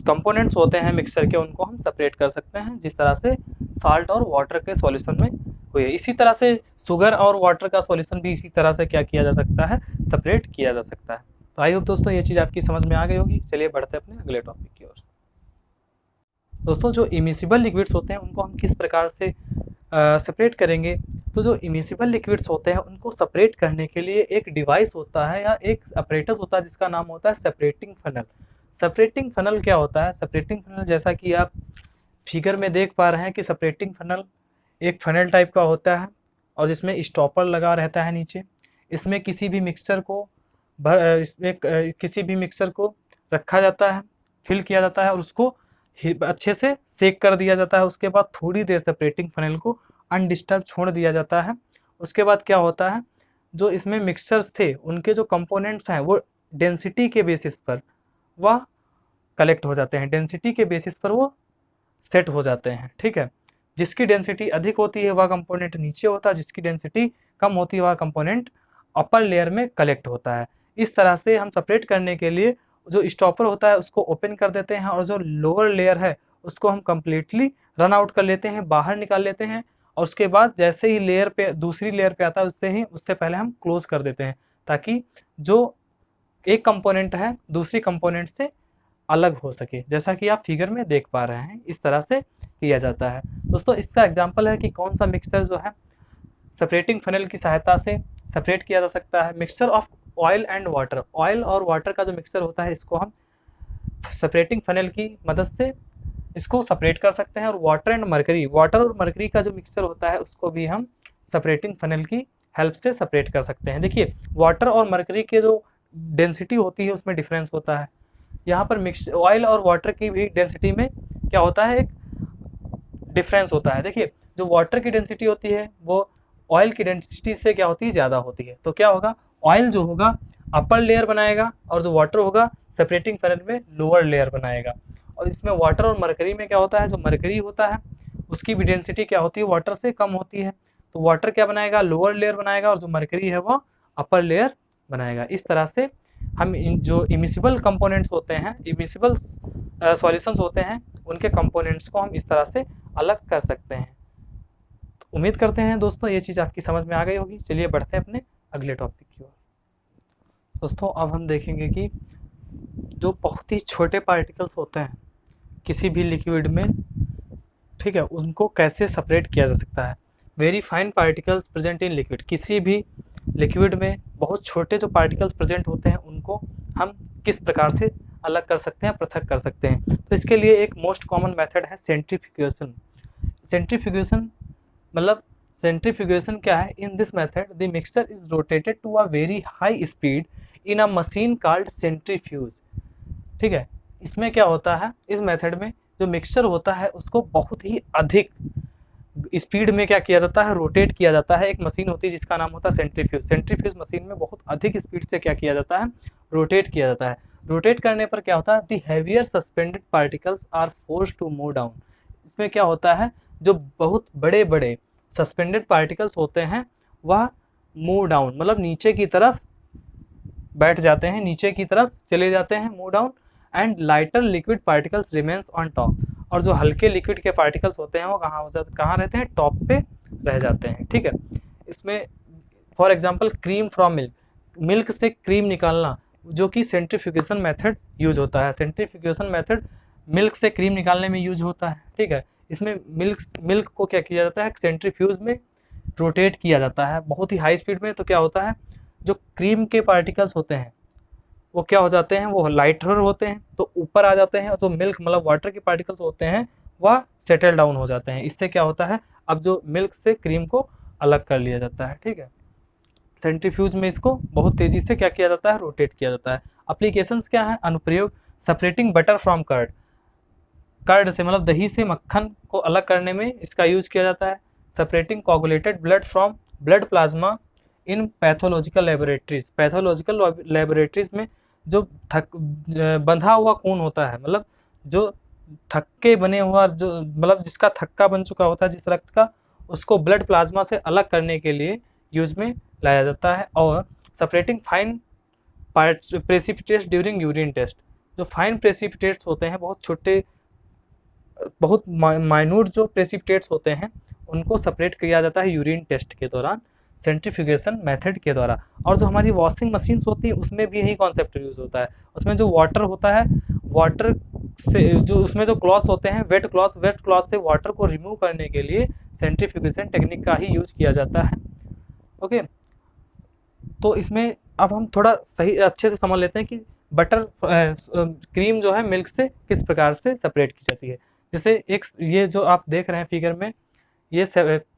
कंपोनेंट्स होते हैं मिक्सर के उनको हम सेपरेट कर सकते हैं, जिस तरह से साल्ट और वाटर के सॉल्यूशन में हुए। इसी तरह से शुगर और वाटर का सॉल्यूशन भी इसी तरह से क्या किया जा सकता है, सेपरेट किया जा सकता है। तो आई होप दोस्तों ये चीज़ आपकी समझ में आ गई होगी। चलिए बढ़ते हैं अपने अगले टॉपिक की ओर। दोस्तों जो इमिसिबल लिक्विड्स होते हैं उनको हम किस प्रकार से सेपरेट करेंगे। तो जो इमिसिबल लिक्विड्स होते हैं उनको सेपरेट करने के लिए एक डिवाइस होता है या एक अपरेटस होता है जिसका नाम होता है सेपरेटिंग फनल। सेपरेटिंग फनल क्या होता है, सेपरेटिंग फनल जैसा कि आप फिगर में देख पा रहे हैं कि सेपरेटिंग फनल एक फनल टाइप का होता है और जिसमें स्टॉपर लगा रहता है नीचे। इसमें किसी भी मिक्सचर को रखा जाता है, फिल किया जाता है और उसको अच्छे से सेक कर दिया जाता है। उसके बाद थोड़ी देर सेपरेटिंग फनल को अनडिस्टर्ब छोड़ दिया जाता है। उसके बाद क्या होता है, जो इसमें मिक्सचर्स थे उनके जो कंपोनेंट्स हैं वो डेंसिटी के बेसिस पर वह कलेक्ट हो जाते हैं, डेंसिटी के बेसिस पर वो सेट हो जाते हैं। ठीक है, जिसकी डेंसिटी अधिक होती है वह कंपोनेंट नीचे होता है, जिसकी डेंसिटी कम होती है वह कंपोनेंट अपर लेयर में कलेक्ट होता है। इस तरह से हम सेपरेट करने के लिए जो स्टॉपर होता है उसको ओपन कर देते हैं और जो लोअर लेयर है उसको हम कम्प्लीटली रन आउट कर लेते हैं, बाहर निकाल लेते हैं। और उसके बाद जैसे ही लेयर पे दूसरी लेयर पे आता है उससे पहले हम क्लोज कर देते हैं, ताकि जो एक कंपोनेंट है दूसरी कंपोनेंट से अलग हो सके। जैसा कि आप फिगर में देख पा रहे हैं इस तरह से किया जाता है। दोस्तों इसका एग्जांपल है कि कौन सा मिक्सचर जो है सेपरेटिंग फनल की सहायता से सेपरेट किया जा सकता है। Mixture of oil and water, oil और वाटर का जो मिक्सचर होता है इसको हम सेपरेटिंग फनल की मदद से इसको सेपरेट कर सकते हैं। और वाटर और मरकरी का जो मिक्सचर होता है उसको भी हम सेपरेटिंग फनल की हेल्प से सेपरेट कर सकते हैं। देखिए वाटर और मरकरी के जो डेंसिटी होती है उसमें डिफरेंस होता है। यहाँ पर ऑयल और वाटर की भी डेंसिटी में क्या होता है, एक डिफरेंस होता है। देखिए जो वाटर की डेंसिटी होती है वो ऑयल की डेंसिटी से क्या होती है, ज़्यादा होती है। तो क्या होगा, ऑयल जो होगा अपर लेयर बनाएगा और जो वाटर होगा सेपरेटिंग फनल में लोअर लेयर बनाएगा। और इसमें वाटर और मरकरी में क्या होता है, जो मरकरी होता है उसकी भी डेंसिटी क्या होती है, वाटर से कम होती है। तो वाटर क्या बनाएगा, लोअर लेयर बनाएगा और जो मरकरी है वो अपर लेयर बनाएगा। इस तरह से हम जो इमिसिबल कंपोनेंट्स होते हैं, इमिसिबल सॉल्यूशंस होते हैं, उनके कंपोनेंट्स को हम इस तरह से अलग कर सकते हैं। तो उम्मीद करते हैं दोस्तों ये चीज़ आपकी समझ में आ गई होगी। चलिए बढ़ते हैं अपने अगले टॉपिक की ओर। दोस्तों अब हम देखेंगे कि जो बहुत ही छोटे पार्टिकल्स होते हैं किसी भी लिक्विड में, ठीक है, उनको कैसे सेपरेट किया जा सकता है। Very fine particles present in liquid, किसी भी लिक्विड में बहुत छोटे जो पार्टिकल्स प्रेजेंट होते हैं उनको हम किस प्रकार से अलग कर सकते हैं, पृथक कर सकते हैं। तो इसके लिए एक मोस्ट कॉमन मेथड है सेंट्रीफ्यूगेशन। सेंट्रीफ्यूगेशन मतलब सेंट्रीफ्यूगेशन क्या है, in this method the mixture is rotated to a very high speed in a machine called centrifuge. ठीक है, इसमें क्या होता है, इस मेथड में जो मिक्सचर होता है उसको बहुत ही अधिक स्पीड में क्या किया जाता है, रोटेट किया जाता है। एक मशीन होती है जिसका नाम होता है सेंट्रीफ्यूज। सेंट्रीफ्यूज मशीन में बहुत अधिक स्पीड से क्या किया जाता है, रोटेट किया जाता है। रोटेट करने पर क्या होता है, the heavier suspended particles are forced to move down. इसमें क्या होता है, जो बहुत बड़े बड़े सस्पेंडेड पार्टिकल्स होते हैं वह मूव डाउन मतलब नीचे की तरफ बैठ जाते हैं, नीचे की तरफ चले जाते हैं, move down. And lighter liquid particles remains on top. और जो हल्के लिक्विड के पार्टिकल्स होते हैं वो कहाँ रहते हैं, टॉप पे रह जाते हैं। ठीक है, इसमें for example cream from milk, milk से क्रीम निकालना जो कि सेंट्रीफ्यूगेशन मेथड यूज होता है। सेंट्रीफ्यूगेशन मेथड मिल्क से क्रीम निकालने में यूज होता है। ठीक है, इसमें मिल्क को क्या किया जाता है, सेंट्रीफ्यूज में रोटेट किया जाता है बहुत ही हाई स्पीड में। तो क्या होता है, जो क्रीम के पार्टिकल्स होते हैं वो क्या हो जाते हैं, वो लाइटर होते हैं तो ऊपर आ जाते हैं, और जो मिल्क मतलब वाटर के पार्टिकल्स होते हैं वह सेटल डाउन हो जाते हैं। इससे क्या होता है, अब जो मिल्क से क्रीम को अलग कर लिया जाता है। ठीक है, सेंट्रीफ्यूज में इसको बहुत तेजी से क्या किया जाता है, रोटेट किया जाता है। एप्लीकेशंस क्या है, अनुप्रयोग, separating butter from curd, curd से मतलब दही से मक्खन को अलग करने में इसका यूज किया जाता है। Separating coagulated blood from blood plasma in pathological laboratories, pathological laboratories में जो बंधा हुआ खून होता है, मतलब जो थक्के बने हुआ, जो मतलब जिसका थक्का बन चुका होता है जिस रक्त का, उसको ब्लड प्लाज्मा से अलग करने के लिए यूज में लाया जाता है। और separating fine precipitates during urine test, जो फाइन प्रेसिपिटेट्स होते हैं, बहुत छोटे बहुत माइन्यूट जो प्रेसिपिटेट्स होते हैं उनको सेपरेट किया जाता है यूरिन टेस्ट के दौरान सेंट्रीफ्यूगेशन मेथड के द्वारा। और जो हमारी वॉशिंग मशीन्स होती है उसमें भी यही कॉन्सेप्ट यूज होता है। उसमें जो वाटर होता है, वाटर से जो उसमें जो क्लॉथ्स होते हैं, वेट क्लॉथ से वाटर को रिमूव करने के लिए सेंट्रीफ्यूगेशन टेक्निक का ही यूज किया जाता है। ओके, तो इसमें अब हम थोड़ा सही अच्छे से समझ लेते हैं कि बटर क्रीम जो है मिल्क से किस प्रकार से सेपरेट की जाती है। जैसे एक ये जो आप देख रहे हैं फिगर में, ये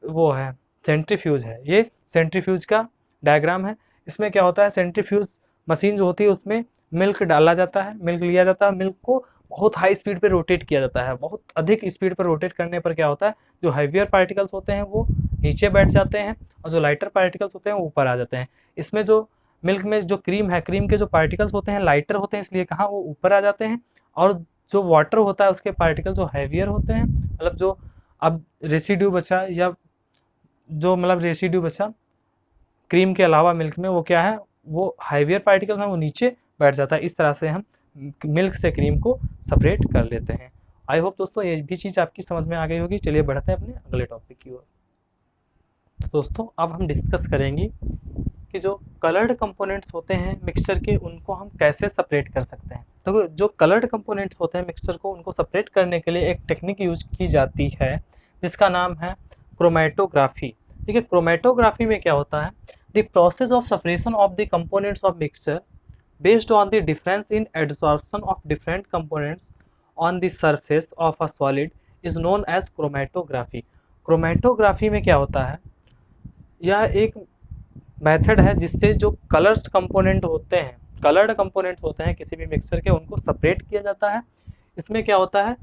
वो है सेंट्रीफ्यूज है, ये सेंट्रीफ्यूज का डायग्राम है। इसमें क्या होता है, सेंट्रीफ्यूज मशीन जो होती है उसमें मिल्क डाला जाता है, मिल्क लिया जाता है, मिल्क को बहुत हाई स्पीड पे रोटेट किया जाता है। बहुत अधिक स्पीड पर रोटेट करने पर क्या होता है, जो हैवियर पार्टिकल्स होते हैं वो नीचे बैठ जाते हैं और जो लाइटर पार्टिकल्स होते हैं वो ऊपर आ जाते हैं। इसमें जो मिल्क में जो क्रीम है, क्रीम के जो पार्टिकल्स होते हैं लाइटर होते हैं, इसलिए कहाँ वो ऊपर आ जाते हैं। और जो वाटर होता है उसके पार्टिकल जो हैवियर होते हैं, मतलब जो अब रेसिड्यू बचा या जो मतलब रेसिड्यू बचा क्रीम के अलावा मिल्क में, वो क्या है, वो हैवियर पार्टिकल्स हैं, वो नीचे बैठ जाता है। इस तरह से हम मिल्क से क्रीम को सेपरेट कर लेते हैं। आई होप दोस्तों ये भी चीज़ आपकी समझ में आ गई होगी। चलिए बढ़ते हैं अपने अगले टॉपिक की ओर। तो दोस्तों अब हम डिस्कस करेंगे कि जो कलर्ड कंपोनेंट्स होते हैं मिक्सचर के, उनको हम कैसे सेपरेट कर सकते हैं। तो जो कलर्ड कंपोनेंट्स होते हैं मिक्सचर को, उनको सेपरेट करने के लिए एक टेक्निक यूज की जाती है जिसका नाम है क्रोमेटोग्राफी। ठीक है, क्रोमेटोग्राफी में क्या होता है, the process of separation of the components of mixture based on the difference in absorption of different components on the surface of a solid is known as chromatography. Chromatography में क्या होता है, यह एक मेथड है जिससे जो कलर्ड कंपोनेंट होते हैं, कलर्ड कंपोनेंट्स होते हैं किसी भी मिक्सचर के, उनको सेपरेट किया जाता है। इसमें क्या होता है,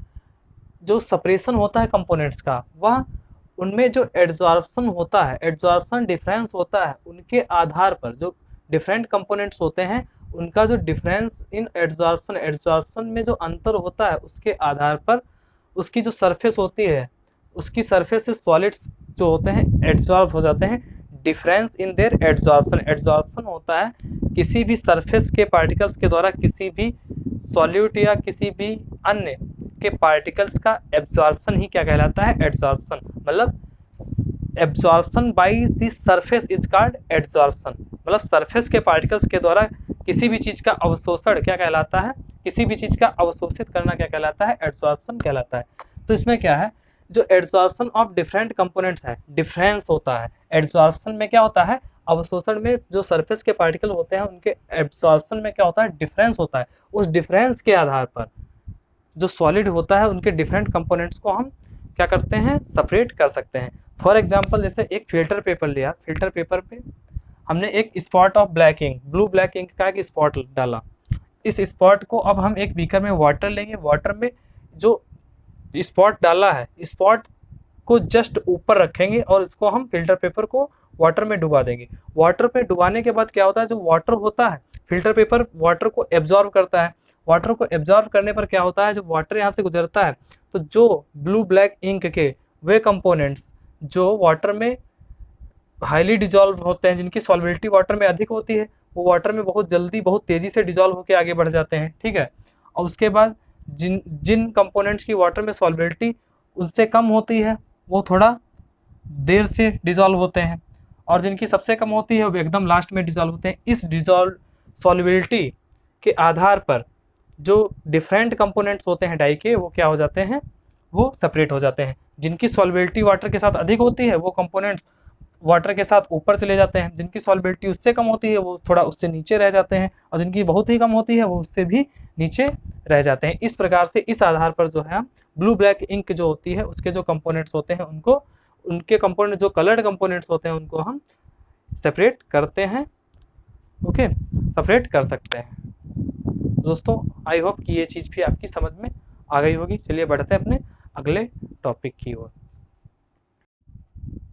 जो सेपरेशन होता है कंपोनेंट्स का, वह उनमें जो एड्जॉर्प्शन होता है, एड्जॉर्प्शन डिफरेंस होता है, उनके आधार पर जो डिफरेंट कंपोनेंट्स होते हैं उनका जो डिफरेंस इन एड्जॉर्प्शन, एड्जॉर्प्शन में जो अंतर होता है उसके आधार पर उसकी जो सरफेस होती है, उसकी सरफेस से सॉलिड्स जो होते हैं एड्जॉर्ब हो जाते हैं। Difference in their adsorption, adsorption होता है किसी भी सरफेस के पार्टिकल्स के द्वारा किसी भी सॉल्यूट या किसी भी अन्य के पार्टिकल्स का एब्जॉर्प्शन ही क्या कहलाता है, एड्जॉर्प्शन। मतलब absorption by the surface is called adsorption. मतलब सरफेस के पार्टिकल्स के द्वारा किसी भी चीज़ का अवशोषण क्या कहलाता है, किसी भी चीज़ का अवशोषित करना क्या कहलाता है, एड्जॉर्प्शन कहलाता है। तो इसमें क्या है, जो एड्जॉर्प्शन ऑफ डिफरेंट कंपोनेंट्स है, डिफरेंस होता है। एड्जॉर्प्शन में क्या होता है, अवशोषण में जो सरफेस के पार्टिकल होते हैं उनके एब्जॉर्प्शन में क्या होता है, डिफरेंस होता है। उस डिफरेंस के आधार पर जो सॉलिड होता है उनके डिफरेंट कंपोनेंट्स को हम क्या करते हैं, सेपरेट कर सकते हैं। फॉर एग्जांपल जैसे एक फिल्टर पेपर लिया, फिल्टर पेपर पे हमने एक spot of black ink, blue black ink का एक स्पॉट डाला। इस स्पॉट को अब हम एक बीकर में वाटर लेंगे, वाटर में जो स्पॉट डाला है, स्पॉट को जस्ट ऊपर रखेंगे और इसको हम फिल्टर पेपर को वाटर में डुबा देंगे। वाटर पे डुबाने के बाद क्या होता है, जो वाटर होता है फिल्टर पेपर वाटर को एब्जॉर्ब करता है। वाटर को एब्जॉर्ब करने पर क्या होता है, जब वाटर यहाँ से गुजरता है तो जो ब्लू ब्लैक इंक के वे कंपोनेंट्स जो वाटर में हाईली डिजॉल्व होते हैं, जिनकी सॉल्बिलिटी वाटर में अधिक होती है, वो वाटर में बहुत जल्दी बहुत तेज़ी से डिजॉल्व होकर आगे बढ़ जाते हैं। ठीक है, और उसके बाद जिन जिन कंपोनेंट्स की वाटर में सॉल्बिलिटी उससे कम होती है वो थोड़ा देर से डिजॉल्व होते हैं, और जिनकी सबसे कम होती है वो एकदम लास्ट में डिजॉल्व होते हैं। इस डिजॉल्व सॉल्बिलिटी के आधार पर जो डिफरेंट कंपोनेंट्स होते हैं डाई के, वो क्या हो जाते हैं, वो सेपरेट हो जाते हैं। जिनकी सॉल्बिलिटी वाटर के साथ अधिक होती है वो कंपोनेंट्स वाटर के साथ ऊपर चले जाते हैं, जिनकी सॉल्बिलिटी उससे कम होती है वो थोड़ा उससे नीचे रह जाते हैं, और जिनकी बहुत ही कम होती है वो उससे भी नीचे रह जाते हैं। इस प्रकार से इस आधार पर जो है ब्लू ब्लैक इंक जो होती है उसके जो कंपोनेंट्स होते हैं उनको, उनके कंपोनेंट जो कलर्ड कंपोनेंट्स होते हैं उनको हम सेपरेट करते हैं। ओके, सेपरेट कर सकते हैं। दोस्तों आई होप कि ये चीज़ भी आपकी समझ में आ गई होगी। चलिए बढ़ते हैं अपने अगले टॉपिक की ओर।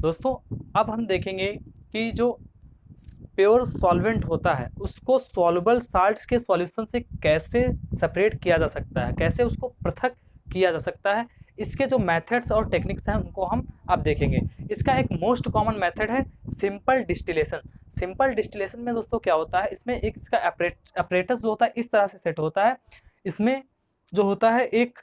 दोस्तों अब हम देखेंगे कि जो प्योर सॉल्वेंट होता है उसको सॉल्युबल साल्ट्स के सॉल्यूशन से कैसे सेपरेट किया जा सकता है, कैसे उसको पृथक किया जा सकता है। इसके जो मेथड्स और टेक्निक्स हैं उनको हम अब देखेंगे। इसका एक मोस्ट कॉमन मेथड है सिंपल डिस्टिलेशन। सिंपल डिस्टिलेशन में दोस्तों क्या होता है, इसमें एक इसका अपरेटस जो होता है इस तरह से सेट होता है। इसमें जो होता है एक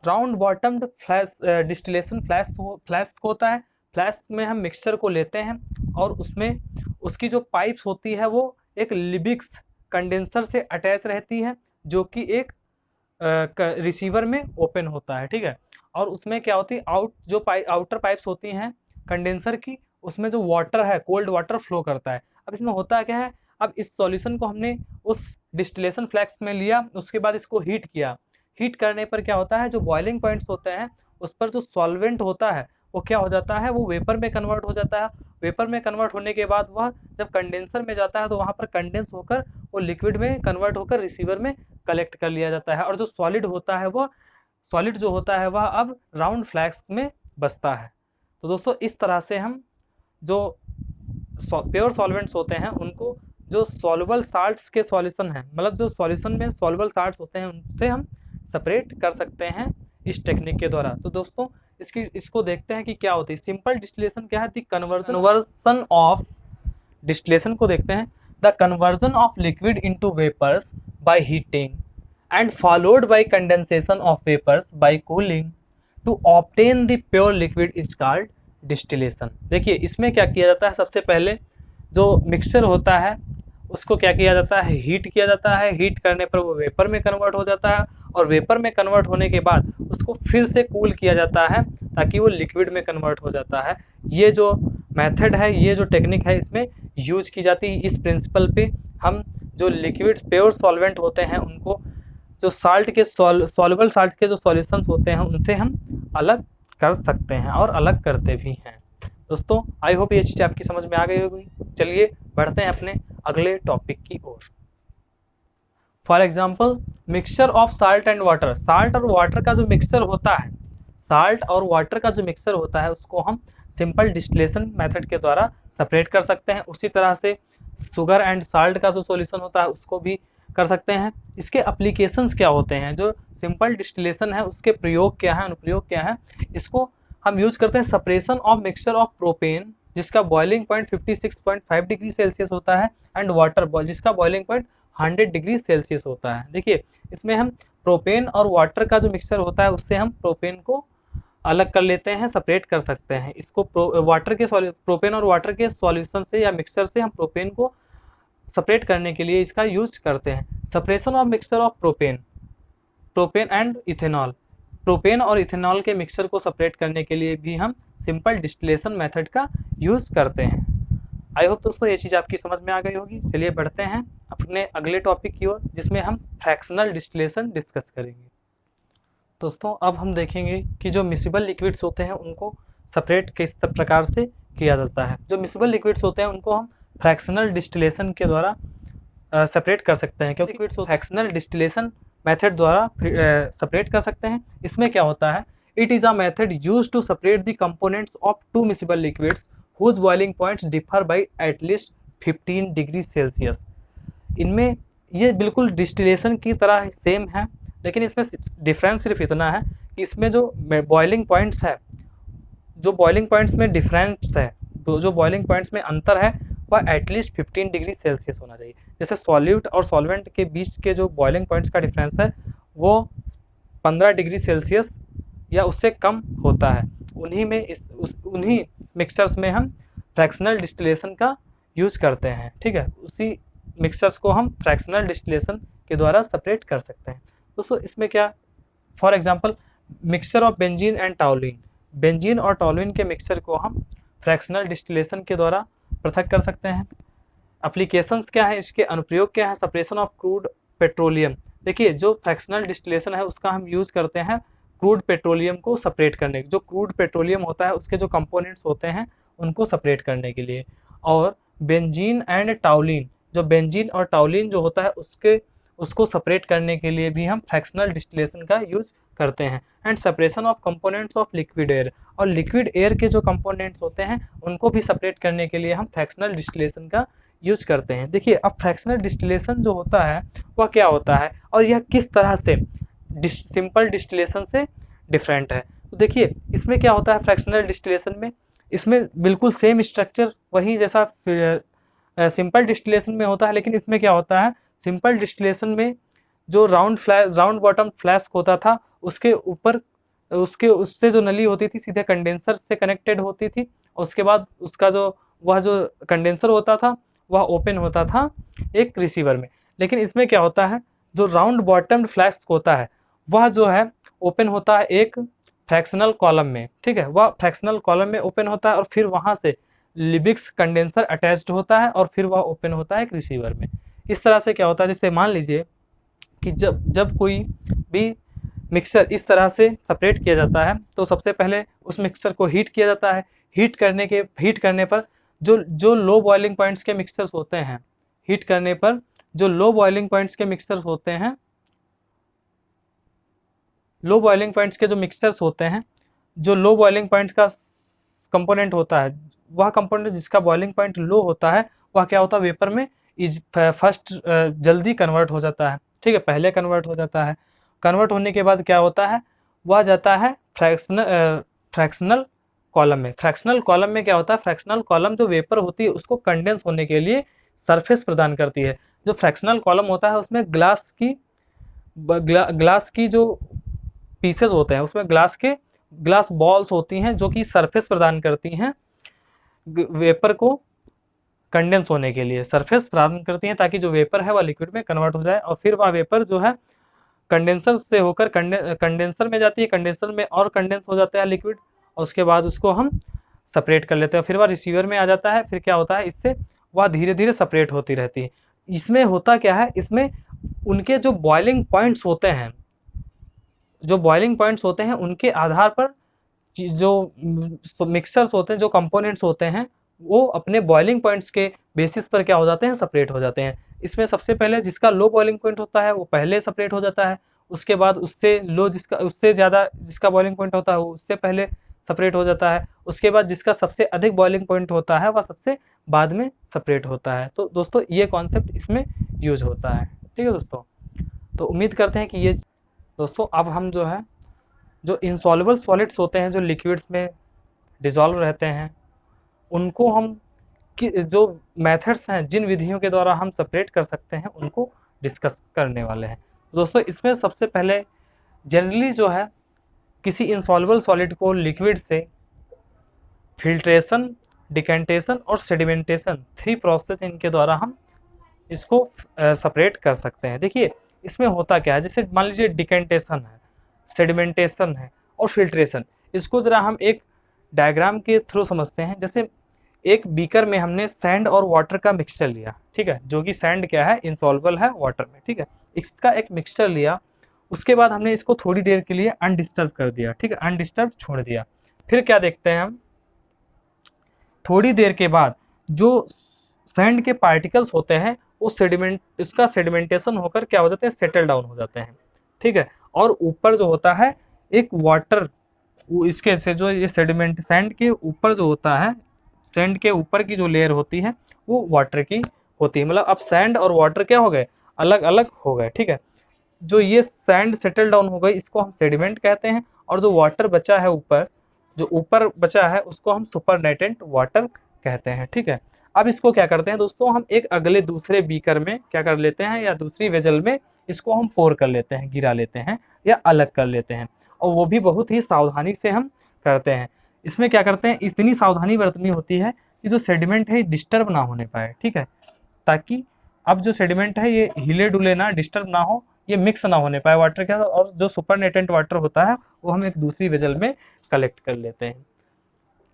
राउंड बॉटम्ड फ्लैश डिस्टिलेशन फ्लैश होता है। फ्लैश में हम मिक्सचर को लेते हैं और उसमें उसकी जो पाइप्स होती है वो एक लिबिक्स कंडेंसर से अटैच रहती है, जो कि एक रिसीवर में ओपन होता है। ठीक है, और उसमें क्या होती है आउटर पाइप्स होती हैं कंडेंसर की, उसमें जो वाटर है कोल्ड वाटर फ्लो करता है। अब इसमें होता क्या है, अब इस सॉल्यूशन को हमने उस डिस्टिलेशन फ्लैक्स में लिया, उसके बाद इसको हीट किया। हीट करने पर क्या होता है, जो बॉइलिंग पॉइंट्स होते हैं उस पर जो सॉल्वेंट होता है वो क्या हो जाता है, वो वेपर में कन्वर्ट हो जाता है। वेपर में कन्वर्ट होने के बाद वह जब कंडेंसर में जाता है तो वहाँ पर कंडेंस होकर वो लिक्विड में कन्वर्ट होकर रिसीवर में कलेक्ट कर लिया जाता है, और जो सॉलिड होता है वह सॉलिड जो होता है वह अब राउंड फ्लैक्स में बसता है। तो दोस्तों इस तरह से हम जो प्योर सॉल्वेंट्स होते हैं उनको जो सॉल्युबल साल्ट्स के सॉल्यूशन हैं, मतलब जो सॉल्यूशन में सॉल्युबल साल्ट्स होते हैं उनसे हम सेपरेट कर सकते हैं इस टेक्निक के द्वारा। तो दोस्तों इसको देखते हैं कि क्या होती है। सिंपल डिस्टिलेशन क्या है, द कन्वर्जन ऑफ डिस्टिलेशन को देखते हैं। The conversion of liquid into vapours by heating and followed by condensation of vapors by cooling to obtain the pure liquid is called distillation। देखिए इसमें क्या किया जाता है, सबसे पहले जो मिक्सचर होता है उसको क्या किया जाता है, हीट किया जाता है। हीट करने पर वो वेपर में कन्वर्ट हो जाता है, और वेपर में कन्वर्ट होने के बाद उसको फिर से कूल किया जाता है ताकि वो लिक्विड में कन्वर्ट हो जाता है। ये जो मेथड है, ये जो टेक्निक है इसमें यूज की जाती है। इस प्रिंसिपल पे हम जो लिक्विड प्योर सॉल्वेंट होते हैं उनको जो साल्ट के सॉल्युबल साल्ट के जो सॉल्यूशंस होते हैं उनसे हम अलग कर सकते हैं और अलग करते भी हैं। दोस्तों आई होप ये चीज़ आपकी समझ में आ गई होगी। चलिए बढ़ते हैं अपने अगले टॉपिक की ओर। For example mixture of salt and water. Salt और वाटर का जो मिक्सचर होता है, साल्ट और वाटर का जो मिक्सचर होता है उसको हम सिंपल डिस्टिलेशन मेथड के द्वारा सेपरेट कर सकते हैं। उसी तरह से शुगर एंड साल्ट का जो सॉल्यूशन होता है उसको भी कर सकते हैं। इसके एप्लीकेशंस क्या होते हैं, जो सिंपल डिस्टिलेशन है उसके प्रयोग क्या है, अनुप्रयोग क्या है। इसको हम यूज करते हैं separation of mixture of propane जिसका बॉइलिंग पॉइंट 56.5 डिग्री सेल्सियस होता है, एंड वाटर जिसका बॉइलिंग पॉइंट 100 डिग्री सेल्सियस होता है। देखिए इसमें हम प्रोपेन और वाटर का जो मिक्सचर होता है उससे हम प्रोपेन को अलग कर लेते हैं, सेपरेट कर सकते हैं। इसको प्रोपेन और वाटर के सॉल्यूशन से या मिक्सचर से हम प्रोपेन को सेपरेट करने के लिए इसका यूज करते हैं। Separation of mixture of propane and ethanol. Propane और इथेनॉल के मिक्सचर को सेपरेट करने के लिए भी हम सिंपल डिस्टिलेशन मेथड का यूज करते हैं। आई होप दोस्तों ये चीज़ आपकी समझ में आ गई होगी। चलिए बढ़ते हैं अपने अगले टॉपिक की ओर जिसमें हम फ्रैक्शनल डिस्टिलेशन डिस्कस करेंगे। दोस्तों अब हम देखेंगे कि जो मिसिबल लिक्विड्स होते हैं उनको सेपरेट किस प्रकार से किया जाता है। जो मिसिबल लिक्विड्स होते हैं उनको हम फ्रैक्शनल डिस्टिलेशन के द्वारा सेपरेट कर सकते हैं, क्योंकि फ्रैक्शनल डिस्टिलेशन मेथड द्वारा सेपरेट कर सकते हैं। इसमें क्या होता है, it is a method use to separate the components of two miscible liquids whose boiling points differ by at least 15 degree Celsius. इनमें ये बिल्कुल डिस्टिलेशन की तरह सेम है, लेकिन इसमें डिफरेंस सिर्फ इतना है कि इसमें जो बॉइलिंग पॉइंट्स है, जो बॉइलिंग पॉइंट्स में डिफरेंस है, तो जो बॉइलिंग पॉइंट्स में अंतर है वह एटलीस्ट 15 डिग्री सेल्सियस होना चाहिए। जैसे सॉल्यूट और सॉल्वेंट के बीच के जो बॉइलिंग पॉइंट्स का डिफरेंस है वो 15 डिग्री सेल्सियस या उससे कम होता है। उन्हीं मिक्सचर्स में हम फ्रैक्शनल डिस्टिलेशन का यूज करते हैं। ठीक है, उसी मिक्सचर्स को हम फ्रैक्शनल डिस्टिलेशन के द्वारा सेपरेट कर सकते हैं। दोस्तों इसमें क्या, for example mixture of benzene and toluene, benzene और टॉलुइन के मिक्सचर को हम फ्रैक्शनल डिस्टिलेशन के द्वारा पृथक कर सकते हैं। एप्लीकेशंस क्या है, इसके अनुप्रयोग क्या है, सेपरेशन ऑफ क्रूड पेट्रोलियम। देखिए जो फ्रैक्शनल डिस्टिलेशन है उसका हम यूज़ करते हैं क्रूड पेट्रोलियम को सेपरेट करने, जो क्रूड पेट्रोलियम होता है उसके जो कंपोनेंट्स होते हैं उनको सेपरेट करने के लिए। और बेंजीन एंड टाउलिन, जो बेंजीन और टाउलिन जो होता है उसको सेपरेट करने के लिए भी हम फ्रैक्शनल डिस्टिलेशन का यूज करते हैं। And separation of components of liquid air, और लिक्विड एयर के जो कंपोनेंट्स होते हैं उनको भी सेपरेट करने के लिए हम फ्रैक्शनल डिस्टिलेशन का यूज करते हैं। देखिए अब फ्रैक्शनल डिस्टिलेशन जो होता है वह क्या होता है और यह किस तरह से सिंपल डिस्टिलेशन से डिफरेंट है। तो देखिए इसमें क्या होता है फ्रैक्शनल डिस्टिलेशन में, इसमें बिल्कुल सेम स्ट्रक्चर वही जैसा सिंपल डिस्टिलेशन में होता है, लेकिन इसमें क्या होता है, सिंपल डिस्टिलेशन में जो राउंड बॉटम फ्लास्क होता था उसके ऊपर उससे जो नली होती थी सीधे कंडेंसर से कनेक्टेड होती थी, और उसके बाद उसका वह जो कंडेंसर होता था वह ओपन होता था एक रिसीवर में। लेकिन इसमें क्या होता है, जो राउंड बॉटम फ्लास्क होता है वह जो है ओपन होता है एक फ्रैक्शनल कॉलम में। ठीक है, वह फ्रैक्शनल कॉलम में ओपन होता है और फिर वहाँ से लिबिक्स कंडेंसर अटैच्ड होता है और फिर वह ओपन होता है एक रिसीवर में। इस तरह से क्या होता है, जैसे मान लीजिए कि जब कोई भी मिक्सर इस तरह से सेपरेट किया जाता है तो सबसे पहले उस मिक्सर को हीट किया जाता है। हीट करने पर जो लो बॉइलिंग पॉइंट्स के मिक्सचर्स होते हैं, हीट करने पर जो लो बॉइलिंग पॉइंट्स के मिक्सचर्स होते हैं, लो बॉइलिंग पॉइंट्स के जो मिक्सचर्स होते हैं, जो लो बॉइलिंग पॉइंट्स का कंपोनेंट होता है, वह कंपोनेंट जिसका बॉइलिंग पॉइंट लो होता है वह क्या होता है, वेपर में फर्स्ट जल्दी कन्वर्ट हो जाता है। ठीक है, पहले कन्वर्ट हो जाता है। कन्वर्ट होने के बाद क्या होता है, वह जाता है फ्रैक्शनल कॉलम में। फ्रैक्शनल कॉलम में क्या होता है, फ्रैक्शनल कॉलम जो वेपर होती है उसको कंडेंस होने के लिए सरफेस प्रदान करती है। जो फ्रैक्शनल कॉलम होता है उसमें ग्लास की जो पीसेस होते हैं उसमें ग्लास बॉल्स होती हैं जो कि सरफेस प्रदान करती हैं वेपर को कंडेंस होने के लिए, सरफेस प्रदान करती हैं ताकि जो वेपर है वह लिक्विड में कन्वर्ट हो जाए, और फिर वह वेपर जो है कंडेंसर से होकर कंडेंसर में जाती है, कंडेंसर में और कंडेंस हो जाता है लिक्विड, और उसके बाद उसको हम सेपरेट कर लेते हैं। फिर वह रिसीवर में आ जाता है, फिर क्या होता है, इससे वह धीरे धीरे सेपरेट होती रहती है। इसमें होता क्या है, इसमें उनके जो बॉइलिंग पॉइंट्स होते हैं, जो बॉइलिंग पॉइंट्स होते हैं उनके आधार पर जो मिक्सचर्स होते हैं, जो कंपोनेंट्स होते हैं, वो अपने बॉइलिंग पॉइंट्स के बेसिस पर क्या हो जाते हैं, सेपरेट हो जाते हैं। इसमें सबसे पहले जिसका लो बॉइलिंग पॉइंट होता है वो पहले सेपरेट हो जाता है, उसके बाद उससे ज़्यादा जिसका बॉइलिंग पॉइंट होता है वो उससे पहले सेपरेट हो जाता है, उसके बाद जिसका सबसे अधिक बॉइलिंग पॉइंट होता है वह सबसे बाद में सेपरेट होता है। तो दोस्तों ये कॉन्सेप्ट इसमें यूज होता है। ठीक है दोस्तों, तो उम्मीद करते हैं कि ये दोस्तों अब हम जो है जो इंसॉल्युबल सॉलिड्स होते हैं जो लिक्विड्स में डिसॉल्व रहते हैं उनको हम जो मेथड्स हैं, जिन विधियों के द्वारा हम सेपरेट कर सकते हैं उनको डिस्कस करने वाले हैं। दोस्तों इसमें सबसे पहले जनरली जो है किसी इंसॉल्युबल सॉलिड को लिक्विड से फिल्ट्रेशन, डिकेंटेशन और सेडिमेंटेशन 3 प्रोसेस इनके द्वारा हम इसको सेपरेट कर सकते हैं। देखिए इसमें होता क्या है, जैसे मान लीजिए डिकेंटेशन है, सेडिमेंटेशन है और फिल्ट्रेशन, इसको ज़रा हम एक डायग्राम के थ्रू समझते हैं। जैसे एक बीकर में हमने सैंड और वाटर का मिक्सचर लिया, ठीक है, जो कि सैंड क्या है, इंसॉल्युबल है वाटर में, ठीक है, इसका एक मिक्सचर लिया, उसके बाद हमने इसको थोड़ी देर के लिए अनडिस्टर्ब कर दिया, ठीक है, अनडिस्टर्ब छोड़ दिया। फिर क्या देखते हैं हम, थोड़ी देर के बाद जो सैंड के पार्टिकल्स होते हैं वो उसका सेडिमेंटेशन होकर क्या हो जाते हैं, सेटल डाउन हो जाते हैं। ठीक है। और ऊपर जो होता है एक वाटर, इसके से जो ये सेडिमेंट सैंड के ऊपर जो होता है, सैंड के ऊपर की जो लेयर होती है वो वाटर की होती है। मतलब अब सैंड और वाटर क्या हो गए, अलग अलग हो गए, ठीक है। जो ये सैंड सेटल डाउन हो गई इसको हम सेडिमेंट कहते हैं, और जो वाटर बचा है ऊपर, जो ऊपर बचा है उसको हम सुपरनेटेंट वाटर कहते हैं, ठीक है। अब इसको क्या करते हैं दोस्तों, हम एक अगले दूसरे बीकर में क्या कर लेते हैं, या दूसरी वेजल में इसको हम पोर कर लेते हैं, गिरा लेते हैं या अलग कर लेते हैं, और वो भी बहुत ही सावधानी से हम करते हैं। इसमें क्या करते हैं, इतनी सावधानी बरतनी होती है कि जो सेडिमेंट है डिस्टर्ब ना होने पाए, ठीक है, ताकि अब जो सेडिमेंट है ये हिले डुले ना, डिस्टर्ब ना हो, ये मिक्स ना होने पाए वाटर के साथ, और जो सुपरनेटेंट वाटर होता है वो हम एक दूसरी वेजल में कलेक्ट कर लेते हैं,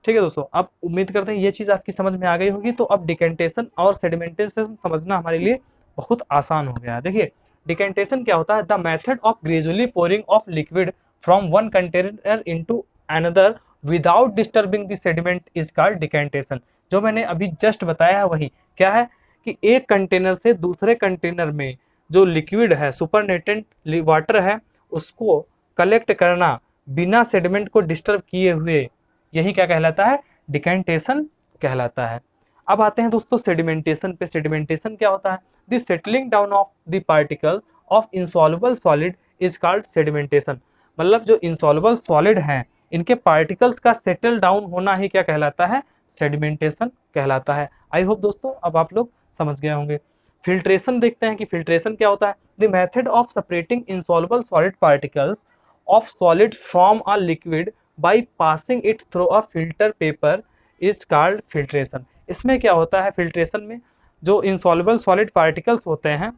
ठीक है दोस्तों। अब उम्मीद करते हैं ये चीज़ आपकी समझ में आ गई होगी। तो अब डिकेंटेशन और सेडिमेंटेशन समझना हमारे लिए बहुत आसान हो गया है। देखिए डिकेंटेशन क्या होता है, the method of gradually pouring of liquid from one container into another without disturbing the sediment is called decantation. जो मैंने अभी जस्ट बताया है वही क्या है कि एक कंटेनर से दूसरे कंटेनर में जो लिक्विड है, सुपरनेटेंट वाटर है, उसको कलेक्ट करना बिना सेडिमेंट को डिस्टर्ब किए हुए, यही क्या कहलाता है, डिकेंटेशन कहलाता है। अब आते हैं दोस्तों सेडिमेंटेशन पे। सेडिमेंटेशन क्या होता है, the settling down of the particle of insoluble solid is called sedimentation. मतलब जो इंसॉल्युबल सॉलिड हैं इनके पार्टिकल्स का सेटल डाउन होना ही क्या कहलाता है, सेडिमेंटेशन कहलाता है। आई होप दोस्तों अब आप लोग समझ गए होंगे। फिल्ट्रेशन देखते हैं कि फिल्ट्रेशन क्या होता है, the method of separating insoluble solid particles of solid from a liquid by passing it through a filter paper is called filtration। इसमें क्या होता है, फिल्ट्रेशन में जो इंसॉल्युबल सॉलिड पार्टिकल्स होते हैं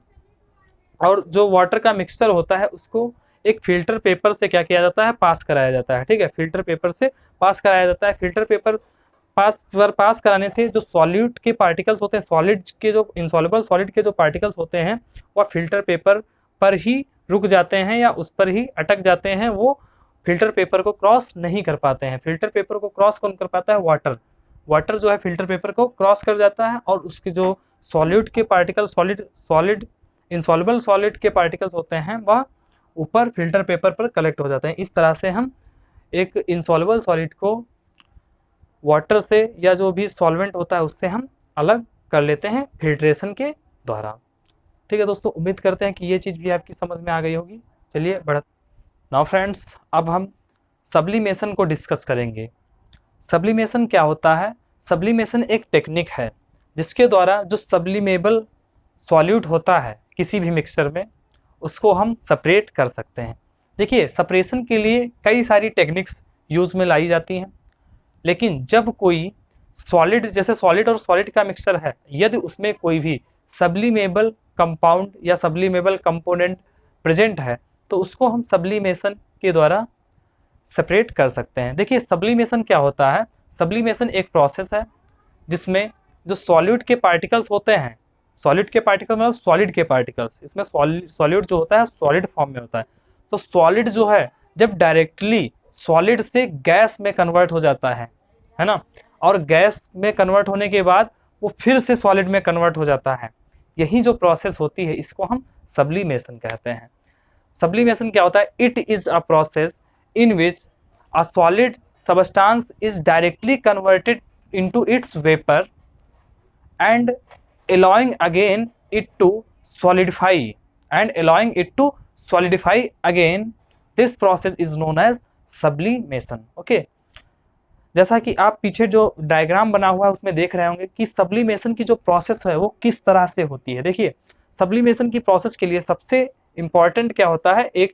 और जो वाटर का मिक्सचर होता है उसको एक फिल्टर पेपर से क्या किया जाता है, पास कराया जाता है, ठीक है। फिल्टर पेपर से पास कराया जाता है। फिल्टर पेपर पास कराने से जो सॉल्यूट के पार्टिकल्स होते हैं, सॉलिड के जो इंसॉल्युबल सॉलिड के जो पार्टिकल्स होते हैं वह फिल्टर पेपर पर ही रुक जाते हैं या उस पर ही अटक जाते हैं, वो फिल्टर पेपर को क्रॉस नहीं कर पाते हैं। फिल्टर पेपर को क्रॉस कौन कर पाता है, वाटर। वाटर जो है फिल्टर पेपर को क्रॉस कर जाता है और उसके जो सॉल्यूट के पार्टिकल, सॉलिड इंसॉल्युबल सॉलिड के पार्टिकल्स होते हैं वह ऊपर फिल्टर पेपर पर कलेक्ट हो जाते हैं। इस तरह से हम एक इंसॉल्युबल सॉलिड को वाटर से या जो भी सॉल्वेंट होता है उससे हम अलग कर लेते हैं फिल्ट्रेशन के द्वारा, ठीक है दोस्तों। उम्मीद करते हैं कि ये चीज़ भी आपकी समझ में आ गई होगी। चलिए बढ़त नाउ फ्रेंड्स, अब हम सब्लिमेशन को डिस्कस करेंगे। सब्लिमेशन क्या होता है, सब्लिमेशन एक टेक्निक है जिसके द्वारा जो सब्लिमेबल सॉल्यूट होता है किसी भी मिक्सचर में उसको हम सेपरेट कर सकते हैं। देखिए सेपरेशन के लिए कई सारी टेक्निक्स यूज़ में लाई जाती हैं, लेकिन जब कोई सॉलिड, जैसे सॉलिड और सॉलिड का मिक्सचर है, यदि उसमें कोई भी सब्लिमेबल कंपाउंड या सब्लिमेबल कंपोनेंट प्रेजेंट है तो उसको हम सब्लिमेशन के द्वारा सेपरेट कर सकते हैं। देखिए सब्लिमेशन क्या होता है, सब्लिमेशन एक प्रोसेस है जिसमें जो सॉल्यूट के पार्टिकल्स होते हैं, सॉलिड के पार्टिकल मतलब सॉलिड के पार्टिकल्स, इसमें सॉल्यूट जो होता है सॉलिड फॉर्म में होता है, तो सॉलिड जो है जब डायरेक्टली सॉलिड से गैस में कन्वर्ट हो जाता है ना, और गैस में कन्वर्ट होने के बाद वो फिर से सॉलिड में कन्वर्ट हो जाता है, यही जो प्रोसेस होती है इसको हम सब्लिमेशन कहते हैं। सब्लिमेशन क्या होता है, it is a process in which a solid substance is directly converted into its vapour and allowing again it to solidify again. This process is known as sublimation। Okay, जैसा कि आप पीछे जो डायग्राम बना हुआ है उसमें देख रहे होंगे कि सब्लिमेशन की जो प्रोसेस है वो किस तरह से होती है। देखिए सब्लिमेशन की प्रोसेस के लिए सबसे इम्पॉर्टेंट क्या होता है, एक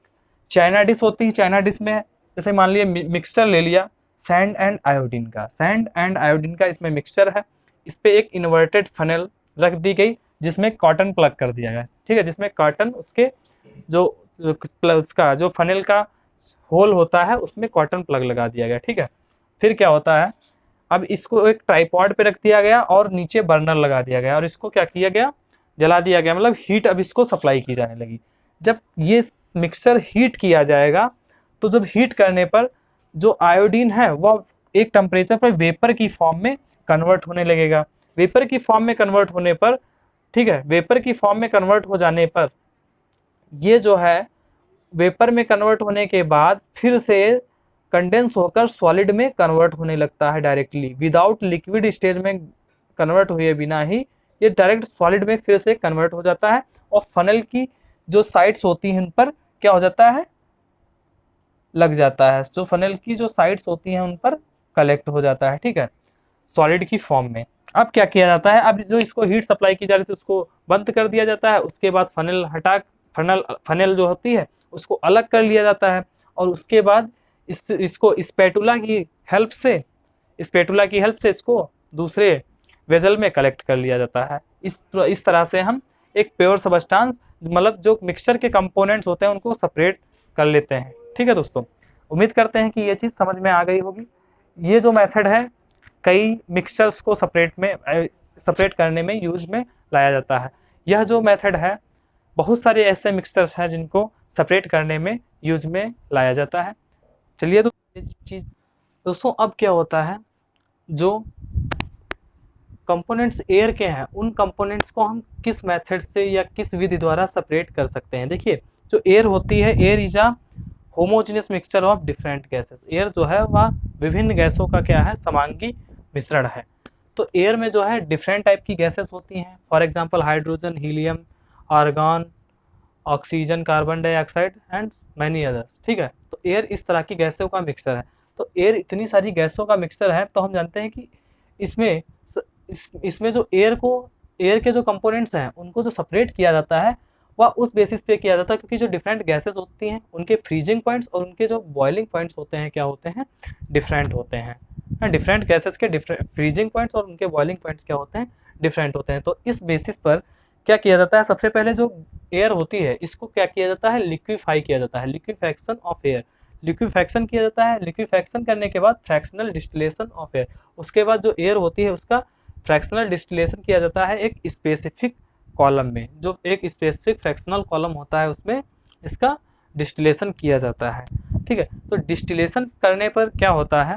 चाइना डिश होती है। चाइना डिश में जैसे मान लिया मिक्सचर ले लिया सैंड एंड आयोडीन का, इसमें मिक्सचर है, इस पे एक इन्वर्टेड फनल रख दी गई जिसमें कॉटन प्लग कर दिया गया, ठीक है, जिसमें कॉटन उसके जो उसका जो फनल का होल होता है उसमें कॉटन प्लग लगा दिया गया, ठीक है। फिर क्या होता है, अब इसको एक ट्राइपॉड पे रख दिया गया और नीचे बर्नर लगा दिया गया और इसको क्या किया गया, जला दिया गया, मतलब हीट अब इसको सप्लाई की जाने लगी। जब ये मिक्सचर हीट किया जाएगा तो जब हीट करने पर जो आयोडीन है वह एक टेम्परेचर पर वेपर की फॉर्म में कन्वर्ट होने लगेगा। वेपर की फॉर्म में कन्वर्ट होने पर, ठीक है, वेपर की फॉर्म में कन्वर्ट हो जाने पर ये जो है वेपर में कन्वर्ट होने के बाद फिर से कंडेंस होकर सॉलिड में कन्वर्ट होने लगता है डायरेक्टली, विदाउट लिक्विड स्टेज में कन्वर्ट हुए बिना ही ये डायरेक्ट सॉलिड में फिर से कन्वर्ट हो जाता है। और फनल की जो साइड्स होती हैं उन पर क्या हो जाता है, लग जाता है, जो फनल की जो साइड्स होती हैं उन पर कलेक्ट हो जाता है, ठीक है, सॉलिड की फॉर्म में। अब क्या किया जाता है, अब जो इसको हीट सप्लाई की जा रही थी उसको बंद कर दिया जाता है। उसके बाद फनल जो होती है उसको अलग कर लिया जाता है। और उसके बाद इसको स्पेटुला की हेल्प से इसको दूसरे वेजल में कलेक्ट कर लिया जाता है। इस तरह से हम एक प्योर सबस्टांस, मतलब जो मिक्सचर के कंपोनेंट्स होते हैं उनको सेपरेट कर लेते हैं। ठीक है दोस्तों, उम्मीद करते हैं कि ये चीज़ समझ में आ गई होगी। ये जो मेथड है कई मिक्सचर्स को सेपरेट करने में यूज में लाया जाता है। यह जो मेथड है बहुत सारे ऐसे मिक्सचर्स हैं जिनको सेपरेट करने में यूज में लाया जाता है। चलिए तो चीज़ दोस्तों, अब क्या होता है, जो कंपोनेंट्स एयर के हैं उन कंपोनेंट्स को हम किस मेथड से या किस विधि द्वारा सेपरेट कर सकते हैं। देखिए, जो एयर होती है, air is a homogeneous mixture of different gases. Air जो है वह विभिन्न गैसों का क्या है, समांगी मिश्रण है। तो एयर में जो है डिफरेंट टाइप की गैसेस होती हैं, for example hydrogen, helium, argon, oxygen, carbon dioxide and many others. ठीक है, तो एयर इस तरह की गैसों का मिक्सचर है। तो एयर इतनी सारी गैसों का मिक्सचर है, तो हम जानते हैं कि इसमें जो एयर के जो कंपोनेंट्स हैं उनको जो सेपरेट किया जाता है वह उस बेसिस पे किया जाता है, क्योंकि जो डिफरेंट गैसेस होती हैं उनके फ्रीजिंग पॉइंट्स और उनके जो बॉइलिंग पॉइंट्स होते हैं क्या होते हैं, डिफरेंट होते हैं। डिफरेंट गैसेस के डिफरेंट फ्रीजिंग पॉइंट्स और उनके बॉइलिंग पॉइंट्स क्या होते हैं, डिफरेंट होते हैं। तो इस बेसिस पर क्या किया जाता है, सबसे पहले जो एयर होती है इसको क्या किया जाता है, लिक्विफाई किया जाता है, लिक्विफैक्शन ऑफ एयर, लिक्विफैक्शन किया जाता है। लिक्विफैक्शन करने के बाद फ्रैक्शनल डिस्टिलेशन ऑफ एयर, उसके बाद जो एयर होती है उसका फ्रैक्शनल डिस्टिलेशन किया जाता है एक स्पेसिफिक कॉलम में, जो एक स्पेसिफिक फ्रैक्शनल कॉलम होता है उसमें इसका डिस्टिलेशन किया जाता है। ठीक है, तो डिस्टिलेशन करने पर क्या होता है,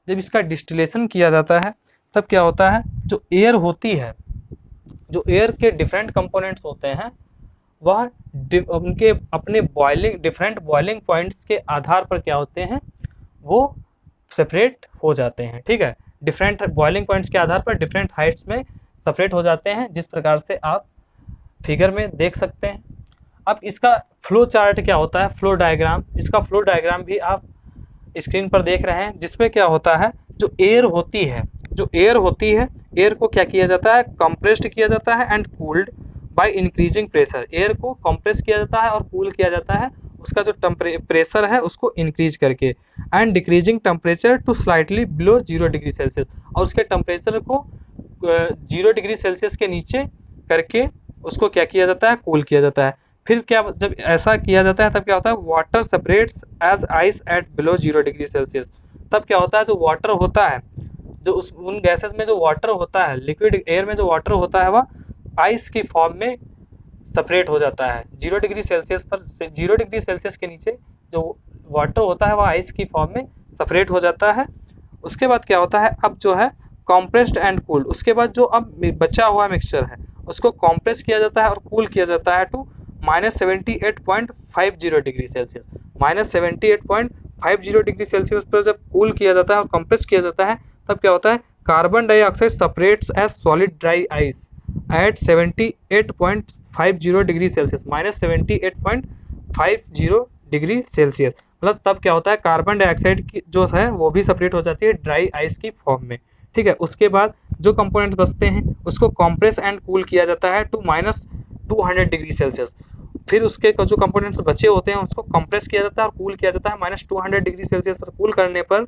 जब इसका डिस्टिलेशन किया जाता है तब क्या होता है, जो एयर होती है, जो एयर के डिफरेंट कंपोनेंट्स होते हैं वह उनके अपने डिफरेंट बॉइलिंग पॉइंट्स के आधार पर क्या होते हैं, वो सेपरेट हो जाते हैं। ठीक है, डिफरेंट बॉइलिंग पॉइंट्स के आधार पर डिफरेंट हाइट्स में सेपरेट हो जाते हैं, जिस प्रकार से आप फिगर में देख सकते हैं। अब इसका फ्लो चार्ट क्या होता है, फ्लो डायग्राम, इसका फ्लो डायग्राम भी आप स्क्रीन पर देख रहे हैं, जिसमें क्या होता है, जो एयर होती है, एयर को क्या किया जाता है, कंप्रेस्ड किया जाता है and cooled by increasing pressure. Air को कंप्रेस किया जाता है और कूल किया जाता है उसका जो प्रेशर है उसको इंक्रीज करके, and decreasing temperature to slightly below 0 degree Celsius, और उसके टेम्परेचर को 0 डिग्री सेल्सियस के नीचे करके उसको क्या किया जाता है, कूल किया जाता है। फिर क्या, जब ऐसा किया जाता है तब क्या होता है, water separates as ice at below 0 degree Celsius. तब क्या होता है, जो वाटर होता है, जो उन गैसेस में जो वाटर होता है, लिक्विड एयर में जो वाटर होता है वह आइस की फॉर्म में सेपरेट हो जाता है। 0 डिग्री सेल्सियस पर, 0 डिग्री सेल्सियस के नीचे जो वाटर होता है वह आइस की फॉर्म में सेपरेट हो जाता है। उसके बाद क्या होता है, अब जो है कॉम्प्रेस्ड एंड कूल्ड, उसके बाद जो अब बचा हुआ मिक्सचर है उसको कॉम्प्रेस किया जाता है और कूल किया जाता है to -78.50 degree Celsius. -78.50 degree Celsius पर जब कूल किया जाता है और कंप्रेस किया जाता है तब क्या होता है, carbon dioxide separates as solid dry ice at 78.50 degree Celsius, -78.50 degree Celsius. मतलब तब क्या होता है, कार्बन डाइऑक्साइड की जो है वो भी सेपरेट हो जाती है ड्राई आइस की फॉर्म में। ठीक है, उसके बाद जो कंपोनेंट्स बचते हैं उसको कॉम्प्रेस एंड कूल किया जाता है टू -200 डिग्री सेल्सियस। फिर उसके जो कंपोनेंट्स बचे होते हैं उसको कंप्रेस किया जाता है और कूल किया जाता है -200 डिग्री सेल्सियस पर। कूल करने पर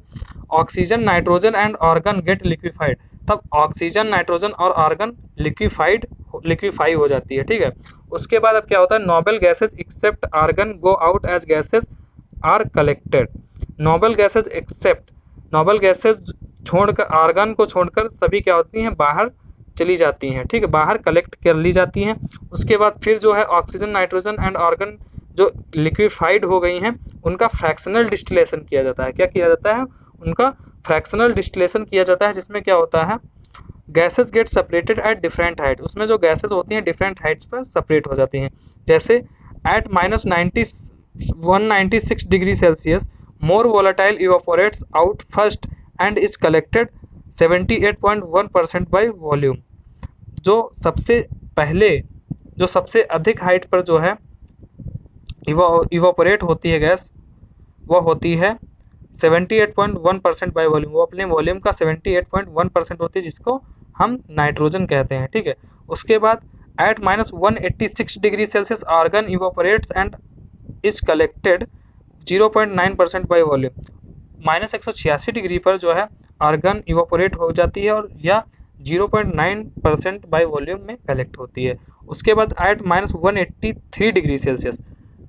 oxygen, nitrogen and argon get liquefied. तब ऑक्सीजन, नाइट्रोजन और आर्गन लिक्विफाई हो जाती है। ठीक है, उसके बाद अब क्या होता है, noble gases except argon go out as gases are collected. Noble gases छोड़कर, आर्गन को छोड़कर सभी क्या होती हैं, बाहर चली जाती हैं। ठीक है, बाहर कलेक्ट कर ली जाती हैं। उसके बाद फिर जो है ऑक्सीजन, नाइट्रोजन एंड आर्गन जो लिक्विफाइड हो गई हैं उनका फ्रैक्शनल डिस्टिलेशन किया जाता है। क्या किया जाता है, उनका फ्रैक्शनल डिस्टिलेशन किया जाता है, जिसमें क्या होता है, gases get separated at different height. उसमें जो गैसेस होती हैं डिफरेंट हाइट्स पर सेपरेट हो जाती हैं। जैसे at -90 196 degree Celsius, more volatile evaporates out first and is collected 78.1% by volume. जो सबसे पहले, जो सबसे अधिक हाइट पर जो है इवापोरेट होती है गैस, वह होती है 78.1% बाय वॉल्यूम। वो अपने वॉल्यूम का 78.1% होती है, जिसको हम नाइट्रोजन कहते हैं, ठीक है। उसके बाद at -186 degree Celsius argon evaporates and is collected 0.9% by volume. -186 degree पर जो है आर्गन इवापोरेट हो जाती है और या 0.9% बाय वॉल्यूम में कलेक्ट होती है। उसके बाद एट -183 डिग्री सेल्सियस,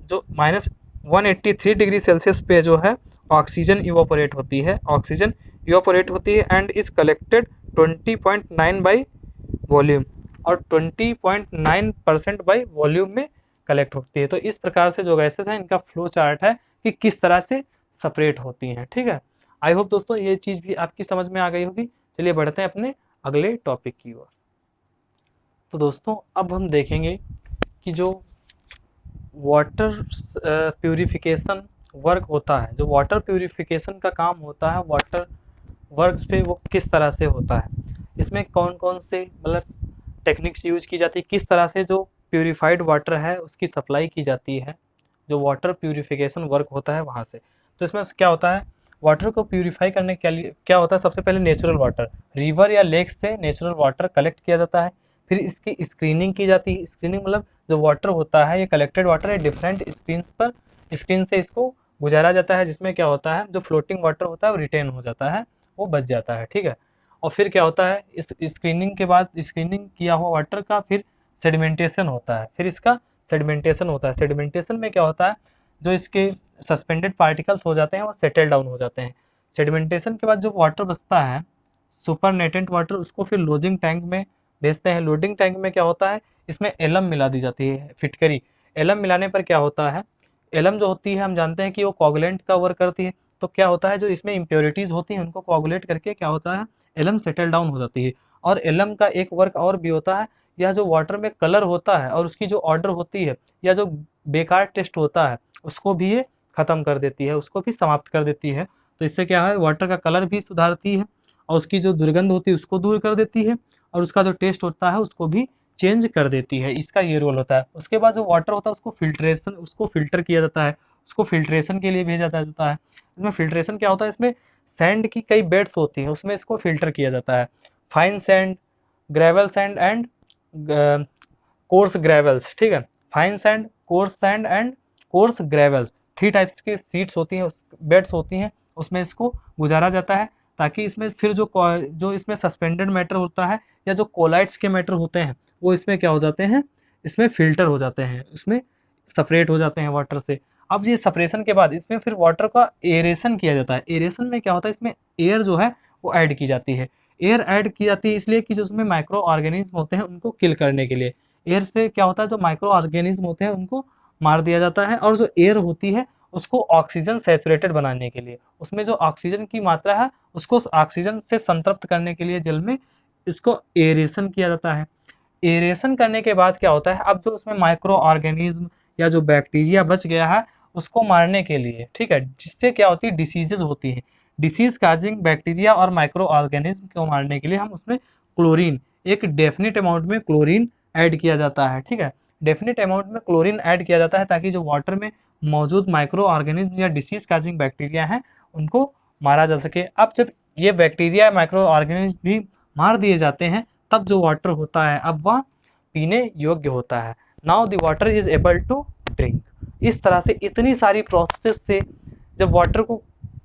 जो -183 डिग्री सेल्सियस पे जो है ऑक्सीजन इवापोरेट होती है, ऑक्सीजन इवापोरेट होती है and is collected 20.9 by volume, और 20.9% बाई वॉल्यूम में कलेक्ट होती है। तो इस प्रकार से जो गैसेस हैं इनका फ्लो चार्ट है कि किस तरह से सेपरेट होती हैं, ठीक है। आई होप दोस्तों ये चीज़ भी आपकी समझ में आ गई होगी। चलिए बढ़ते हैं अपने अगले टॉपिक की ओर। तो दोस्तों अब हम देखेंगे कि जो वाटर प्यूरिफिकेशन वर्क होता है, जो वाटर प्यूरिफिकेशन का काम होता है वाटर वर्क्स पे, वो किस तरह से होता है, इसमें कौन कौन से मतलब टेक्निक्स यूज की जाती है, किस तरह से जो प्यूरिफाइड वाटर है उसकी सप्लाई की जाती है, जो वाटर प्यूरिफिकेशन वर्क होता है वहाँ से। तो इसमें क्या होता है, वाटर को प्यूरिफाई करने के लिए क्या होता है, सबसे पहले नेचुरल वाटर, रिवर या लेक से नेचुरल वाटर कलेक्ट किया जाता है, फिर इसकी स्क्रीनिंग की जाती है। स्क्रीनिंग मतलब जो वाटर होता है, ये कलेक्टेड वाटर है डिफरेंट स्क्रीन से इसको गुजारा जाता है, जिसमें क्या होता है जो फ्लोटिंग वाटर होता है वो रिटेन हो जाता है, वो बच जाता है, ठीक है। और फिर क्या होता है, इस स्क्रीनिंग के बाद स्क्रीनिंग किया हुआ वाटर का फिर सेडिमेंटेशन होता है, फिर इसका सेडिमेंटेशन होता है। सेडिमेंटेशन में क्या होता है, जो इसके सस्पेंडेड पार्टिकल्स हो जाते हैं वो सेटल डाउन हो जाते हैं। सेडिमेंटेशन के बाद जो वाटर बचता है सुपरनेटेंट वाटर, उसको फिर लोडिंग टैंक में भेजते हैं। लोडिंग टैंक में क्या होता है, इसमें एलम मिला दी जाती है, फिटकरी। एलम मिलाने पर क्या होता है, एलम जो होती है हम जानते हैं कि वो कोगुलेंट का वर्क करती है। तो क्या होता है, जो इसमें इम्प्योरिटीज़ होती हैं उनको कोगुलेट करके क्या होता है, एलम सेटल डाउन हो जाती है। और एलम का एक वर्क और भी होता है, यह जो वाटर में कलर होता है और उसकी जो ऑर्डर होती है या जो बेकार टेस्ट होता है उसको भी ये ख़त्म कर देती है, उसको भी समाप्त कर देती है। तो इससे क्या है, वाटर का कलर भी सुधारती है और उसकी जो दुर्गंध होती है उसको दूर कर देती है, और उसका जो टेस्ट होता है उसको भी चेंज कर देती है, इसका ये रोल होता है। उसके बाद जो वाटर होता है उसको फिल्टर किया जाता है, उसको फिल्ट्रेशन के लिए भेजा जाता है। इसमें फिल्ट्रेशन क्या होता है, इसमें सैंड की कई बेड्स होती हैं, उसमें इसको फिल्टर किया जाता है। Fine sand, gravel sand and course gravels, ठीक है। Fine sand, coarse sand and course gravels, 3 types की सीट्स होती हैं, बेड्स होती हैं, उसमें इसको गुजारा जाता है, ताकि इसमें फिर जो इसमें सस्पेंडेड मैटर होता है या जो कोलाइड्स के मैटर होते हैं वो इसमें क्या हो जाते हैं, इसमें फिल्टर हो जाते हैं, इसमें सेपरेट हो जाते हैं वाटर से। अब ये सेपरेशन के बाद इसमें फिर वाटर का एरेशन किया जाता है। एरेशन में क्या होता है, इसमें एयर जो है वो ऐड की जाती है। एयर ऐड की जाती है इसलिए कि जो उसमें माइक्रो ऑर्गेनिज्म होते हैं उनको किल करने के लिए। एयर से क्या होता है, जो माइक्रो ऑर्गेनिज्म होते हैं उनको मार दिया जाता है, और जो एयर होती है उसको ऑक्सीजन सैचुरेटेड बनाने के लिए, उसमें जो ऑक्सीजन की मात्रा है उसको ऑक्सीजन से संतृप्त करने के लिए जल में इसको एरेशन किया जाता है। एरेशन करने के बाद क्या होता है, अब जो उसमें माइक्रो ऑर्गेनिज्म या जो बैक्टीरिया बच गया है उसको मारने के लिए, ठीक है, जिससे क्या होती है, डिसीजेज होती हैं। डिसीज काजिंग बैक्टीरिया और माइक्रो ऑर्गेनिज्म को मारने के लिए हम उसमें क्लोरीन, एक डेफिनेट अमाउंट में क्लोरीन ऐड किया जाता है, ठीक है। डेफिनेट अमाउंट में क्लोरीन ऐड किया जाता है ताकि जो वाटर में मौजूद माइक्रो ऑर्गेनिज्म या डिसीज काजिंग बैक्टीरिया हैं उनको मारा जा सके। अब जब ये बैक्टीरिया माइक्रो ऑर्गेनिज्म भी मार दिए जाते हैं तब जो वाटर होता है अब वह पीने योग्य होता है। Now the water is able to drink. इस तरह से इतनी सारी प्रोसेस से जब वाटर को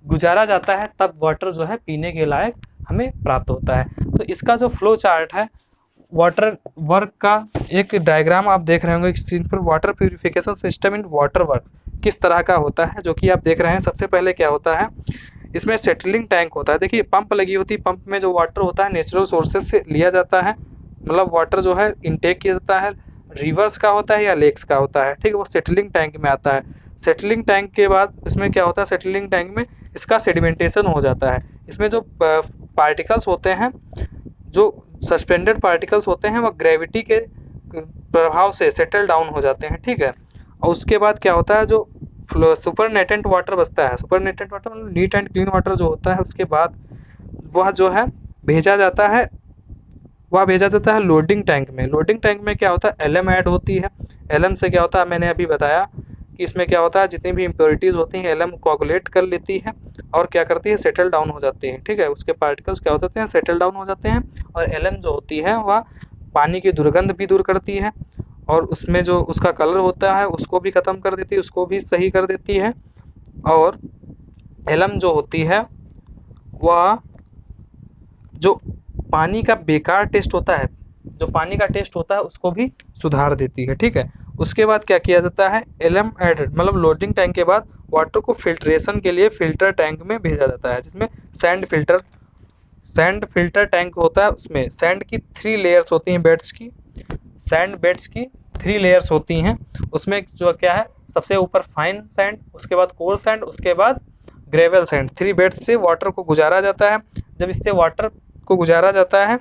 गुजारा जाता है तब वाटर जो है पीने के लायक हमें प्राप्त होता है। तो इसका जो फ्लो चार्ट है वाटर वर्क का, एक डायग्राम आप देख रहे होंगे स्क्रीन पर, water purification system in water work किस तरह का होता है, जो कि आप देख रहे हैं। सबसे पहले क्या होता है, इसमें सेटलिंग टैंक होता है। देखिए पंप लगी होती है, पंप में जो वाटर होता है नेचुरल सोर्सेज से लिया जाता है, मतलब वाटर जो है इनटेक किया जाता है, रिवर्स का होता है या लेक्स का होता है, ठीक है, वो सेटलिंग टैंक में आता है। सेटलिंग टैंक के बाद इसमें क्या होता है, सेटलिंग टैंक में इसका सेडिमेंटेशन हो जाता है। इसमें जो पार्टिकल्स होते हैं, जो सस्पेंडेड पार्टिकल्स होते हैं, वह ग्रेविटी के प्रभाव से सेटल डाउन हो जाते हैं, ठीक है। और उसके बाद क्या होता है, जो सुपरनेटेंट वाटर बचता है। सुपरनेटेंट वाटर मतलब नीट एंड क्लीन वाटर जो होता है, उसके बाद वह जो है भेजा जाता है, वह भेजा जाता है लोडिंग टैंक में। लोडिंग टैंक में क्या होता है, एलएम ऐड होती है। एलएम से क्या होता है, मैंने अभी बताया कि इसमें क्या होता है, जितनी भी इम्प्योरिटीज़ होती हैं एलएम कोगुलेट कर लेती है और क्या करती है, सेटल डाउन हो जाती है। ठीक है, उसके पार्टिकल्स क्या होते हैं, सेटल डाउन हो जाते हैं। और एलएम जो होती है वह पानी की दुर्गंध भी दूर करती है और उसमें जो उसका कलर होता है उसको भी ख़त्म कर देती है, उसको भी सही कर देती है। और एलएम जो होती है वह जो पानी का बेकार टेस्ट होता है, जो पानी का टेस्ट होता है उसको भी सुधार देती है। ठीक है, उसके बाद क्या किया जाता है, एलएम एडेड मतलब लोडिंग टैंक के बाद वाटर को फिल्ट्रेशन के लिए फिल्टर टैंक में भेजा जाता है, जिसमें सैंड फिल्टर टैंक होता है। उसमें सैंड की 3 लेयर्स होती हैं, बेड्स की, सैंड बेड्स की 3 लेयर्स होती हैं। उसमें जो क्या है, सबसे ऊपर फाइन सैंड, उसके बाद कोर्स सैंड, उसके बाद ग्रेवल सैंड। 3 बेड्स से वाटर को गुजारा जाता है। जब इससे वाटर को गुजारा जाता है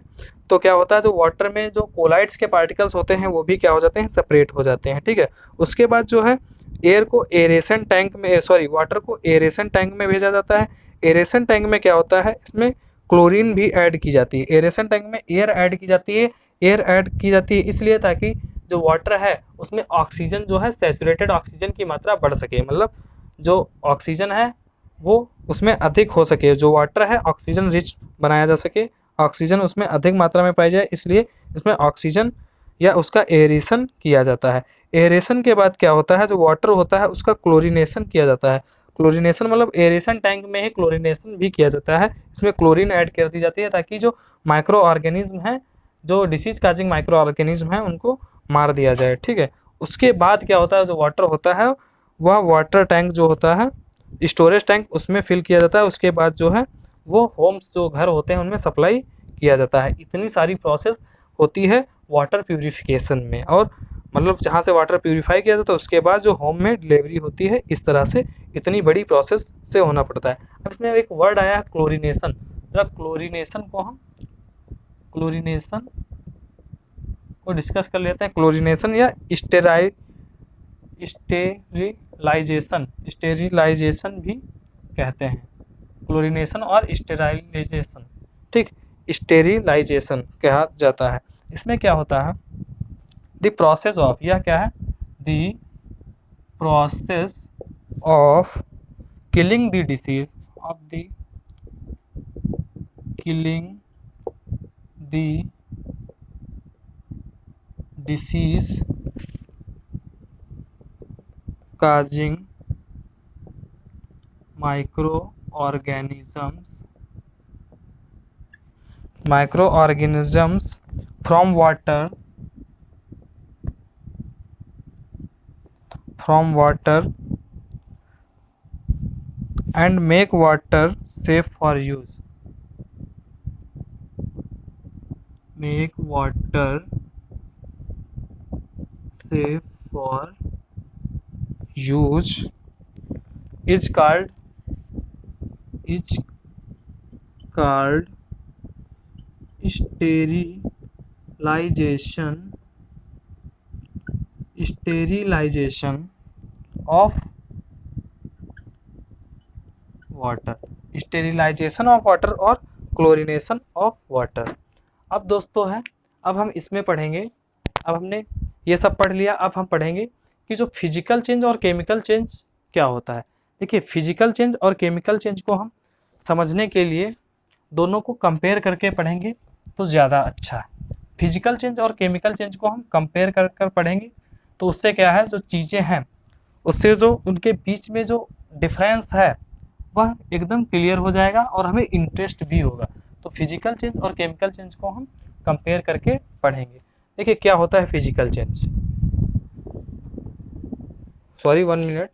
तो क्या होता है, जो वाटर में जो कोलाइड्स के पार्टिकल्स होते हैं वो भी क्या हो जाते हैं, सेपरेट हो जाते हैं। ठीक है, उसके बाद जो है एयर को एरेशन टैंक में वाटर को एरेशन टैंक में भेजा जाता है। एरेशन टैंक में क्या होता है, इसमें क्लोरीन भी ऐड की जाती है। एरेशन टैंक में एयर ऐड की जाती है। एयर ऐड की जाती है इसलिए ताकि जो वाटर है उसमें ऑक्सीजन जो है, सैचुरेटेड ऑक्सीजन की मात्रा बढ़ सके, मतलब जो ऑक्सीजन है वो उसमें अधिक हो सके, जो वाटर है ऑक्सीजन रिच बनाया जा सके, ऑक्सीजन उसमें अधिक मात्रा में पाई जाए, इसलिए इसमें ऑक्सीजन या उसका एरेशन किया जाता है। एरेशन के बाद क्या होता है, जो वाटर होता है उसका क्लोरीनेशन किया जाता है। क्लोरीनेशन मतलब एरेशन टैंक में ही क्लोरीनेशन भी किया जाता है। इसमें क्लोरीन ऐड कर दी जाती है ताकि जो माइक्रो ऑर्गेनिज्म है, जो डिसीज काजिंग माइक्रो ऑर्गेनिज्म है, उनको मार दिया जाए। ठीक है, उसके बाद क्या होता है, जो वाटर होता है वह वाटर टैंक जो होता है, स्टोरेज टैंक, उसमें फिल किया जाता है। उसके बाद जो है वो होम्स जो घर होते हैं उनमें सप्लाई किया जाता है। इतनी सारी प्रोसेस होती है वाटर प्यूरिफिकेशन में, और मतलब जहाँ से वाटर प्यूरिफाई किया जाता है उसके बाद जो होम में डिलीवरी होती है, इस तरह से इतनी बड़ी प्रोसेस से होना पड़ता है। अब इसमें एक वर्ड आया है क्लोरीनेशन। जरा क्लोरीनेशन को डिस्कस कर लेते हैं। क्लोरीनेशन या स्टेरिलाइजेशन भी कहते हैं। क्लोरीनेशन और स्टेरिलाइजेशन, ठीक, स्टेरिलाइजेशन कहा जाता है। इसमें क्या होता है, द प्रोसेस ऑफ, यह क्या है, the process of killing the disease, of the killing the disease causing microorganisms from water and make water safe for use. Make water safe for use is called sterilization of water, sterilization of water और chlorination of water. अब दोस्तों है, अब हम इसमें पढ़ेंगे, अब हमने ये सब पढ़ लिया, अब हम पढ़ेंगे कि जो फिजिकल चेंज और केमिकल चेंज क्या होता है। देखिए, फिजिकल चेंज और केमिकल चेंज को हम समझने के लिए दोनों को कंपेयर करके पढ़ेंगे तो ज़्यादा अच्छा है। फिजिकल चेंज और केमिकल चेंज को हम कंपेयर कर कर पढ़ेंगे तो उससे क्या है, जो चीज़ें हैं उससे जो उनके बीच में जो डिफरेंस है वह एकदम क्लियर हो जाएगा और हमें इंटरेस्ट भी होगा। तो फिजिकल चेंज और केमिकल चेंज को हम कंपेयर करके पढ़ेंगे। देखिए क्या होता है फिजिकल चेंज, सॉरी 1 मिनट।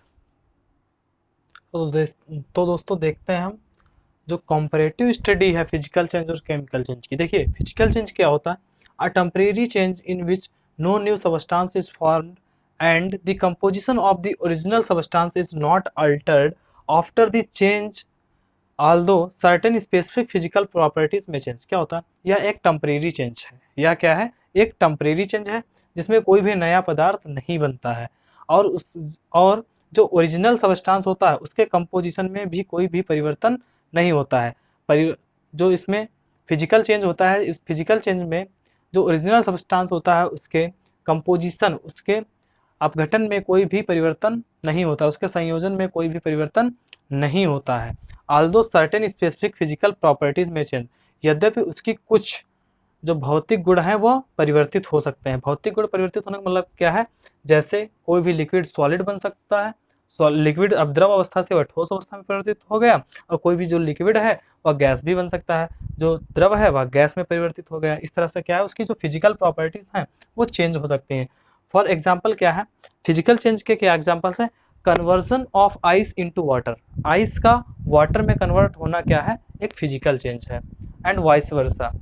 तो दोस्तों देखते हैं हम जो कंपैरेटिव स्टडी है फिजिकल चेंज और केमिकल चेंज की। देखिए फिजिकल चेंज क्या होता है, a temporary change in which no new substance is formed and the composition of the original substance is not altered after the change although certain specific physical properties may change। क्या होता है, यह एक temporary change है। यह क्या है, एक टेम्परेरी चेंज है जिसमें कोई भी नया पदार्थ नहीं बनता है और जो ओरिजिनल सबस्टांस होता है उसके कंपोजिशन में भी कोई भी परिवर्तन नहीं होता है। जो इसमें फिजिकल चेंज होता है, इस फिजिकल चेंज में जो ओरिजिनल सबस्टांस होता है उसके कंपोजिशन, उसके अपघटन में कोई भी परिवर्तन नहीं होता, उसके संयोजन में कोई भी परिवर्तन नहीं होता है। Although certain specific physical properties में चेंज, यद्यपि उसकी कुछ जो भौतिक गुण हैं वो परिवर्तित हो सकते हैं। भौतिक गुण परिवर्तित होने का मतलब क्या है, जैसे कोई भी लिक्विड सॉलिड बन सकता है, लिक्विड अब द्रव अवस्था से वह ठोस अवस्था में परिवर्तित हो गया, और कोई भी जो लिक्विड है वह गैस भी बन सकता है, जो द्रव है वह गैस में परिवर्तित हो गया। इस तरह से क्या है, उसकी जो फिजिकल प्रॉपर्टीज हैं वो चेंज हो सकती हैं। फॉर एग्जाम्पल क्या है, फिजिकल चेंज के क्या एग्जाम्पल्स हैं, conversion of ice into water, ice का वाटर में कन्वर्ट होना क्या है, एक फिजिकल चेंज है, एंड वाइस वर्सा।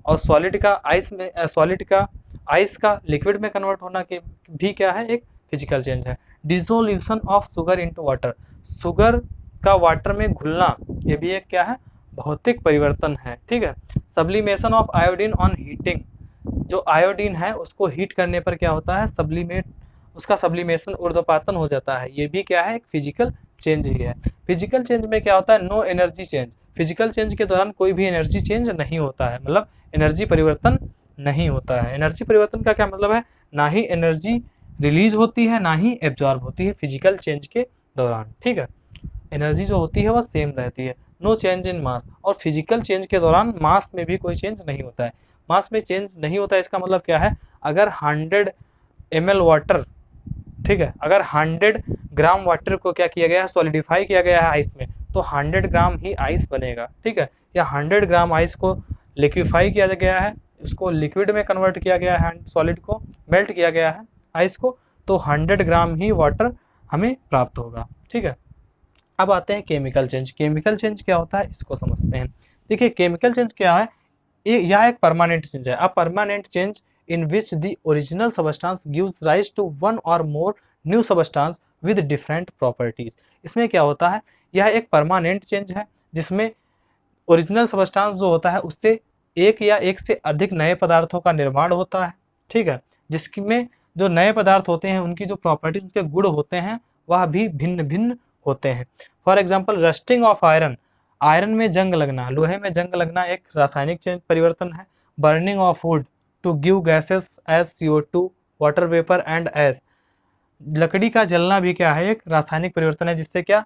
और सॉलिड का आइस का लिक्विड में कन्वर्ट होना के भी क्या है, एक फिजिकल चेंज है। Dissolution of sugar into water, sugar का वाटर में घुलना, ये भी एक क्या है, भौतिक परिवर्तन है। ठीक है। Sublimation of iodine on heating, जो आयोडीन है उसको हीट करने पर क्या होता है, उसका सब्लिमेशन, ऊर्ध्वपातन हो जाता है, ये भी क्या है, एक फिजिकल चेंज ही है। फिजिकल चेंज में क्या होता है, no energy change, physical change के दौरान कोई भी एनर्जी चेंज नहीं होता है, मतलब एनर्जी परिवर्तन नहीं होता है। एनर्जी परिवर्तन का क्या मतलब है, ना ही एनर्जी रिलीज होती है ना ही एब्जॉर्ब होती है फिजिकल चेंज के दौरान। ठीक है, एनर्जी जो होती है वह सेम रहती है। नो चेंज इन मास, और फिजिकल चेंज के दौरान मास में भी कोई चेंज नहीं होता है। मास में चेंज नहीं होता है इसका मतलब क्या है, अगर 100 ml वाटर, ठीक है, अगर 100 ग्राम वाटर को क्या किया गया है, सॉलिडिफाई किया गया है आइस में, तो 100 ग्राम ही आइस बनेगा। ठीक है, या 100 ग्राम आइस को लिक्विफाई किया गया है, उसको लिक्विड में कन्वर्ट किया गया है, सॉलिड को मेल्ट किया गया है आइस को, तो 100 ग्राम ही वाटर हमें प्राप्त होगा। ठीक है। अब आते हैं केमिकल चेंज। केमिकल चेंज क्या होता है इसको समझते हैं। देखिए केमिकल चेंज क्या है, यह एक परमानेंट चेंज है। A permanent change in which the original substance gives rise to one or more new substance with different properties। इसमें क्या होता है, यह एक परमानेंट चेंज है जिसमें ओरिजिनल सबस्टांस जो होता है उससे एक या एक से अधिक नए पदार्थों का निर्माण होता है। ठीक है, जिसमें जो नए पदार्थ होते हैं उनकी जो प्रॉपर्टीज, उनके गुण होते हैं वह भी भिन्न भिन्न होते हैं। For example rusting of iron, iron में जंग लगना, लोहे में जंग लगना एक रासायनिक चेंज परिवर्तन है। Burning of wood to give gases as CO2, water vapour and ash, लकड़ी का जलना भी क्या है, एक रासायनिक परिवर्तन है, जिससे क्या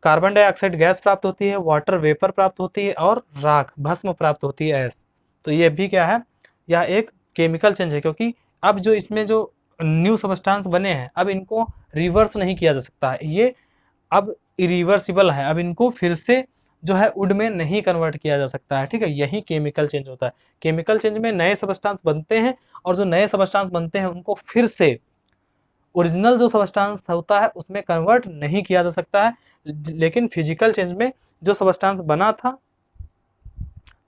कार्बन डाइऑक्साइड गैस प्राप्त होती है, वाटर वेपर प्राप्त होती है और राख भस्म प्राप्त होती है एस। तो ये भी क्या है, यह एक केमिकल चेंज है, क्योंकि अब जो इसमें जो न्यू सबस्टांस बने हैं अब इनको रिवर्स नहीं किया जा सकता है, ये अब इरिवर्सिबल है, अब इनको फिर से जो है वुड में नहीं कन्वर्ट किया जा सकता है। ठीक है, यही केमिकल चेंज होता है। केमिकल चेंज में नए सबस्टांस बनते हैं और जो नए सबस्टांस बनते हैं उनको फिर से ओरिजिनल जो सबस्टांस होता है उसमें कन्वर्ट नहीं किया जा सकता है। लेकिन फिजिकल चेंज में जो सबस्टांस बना था,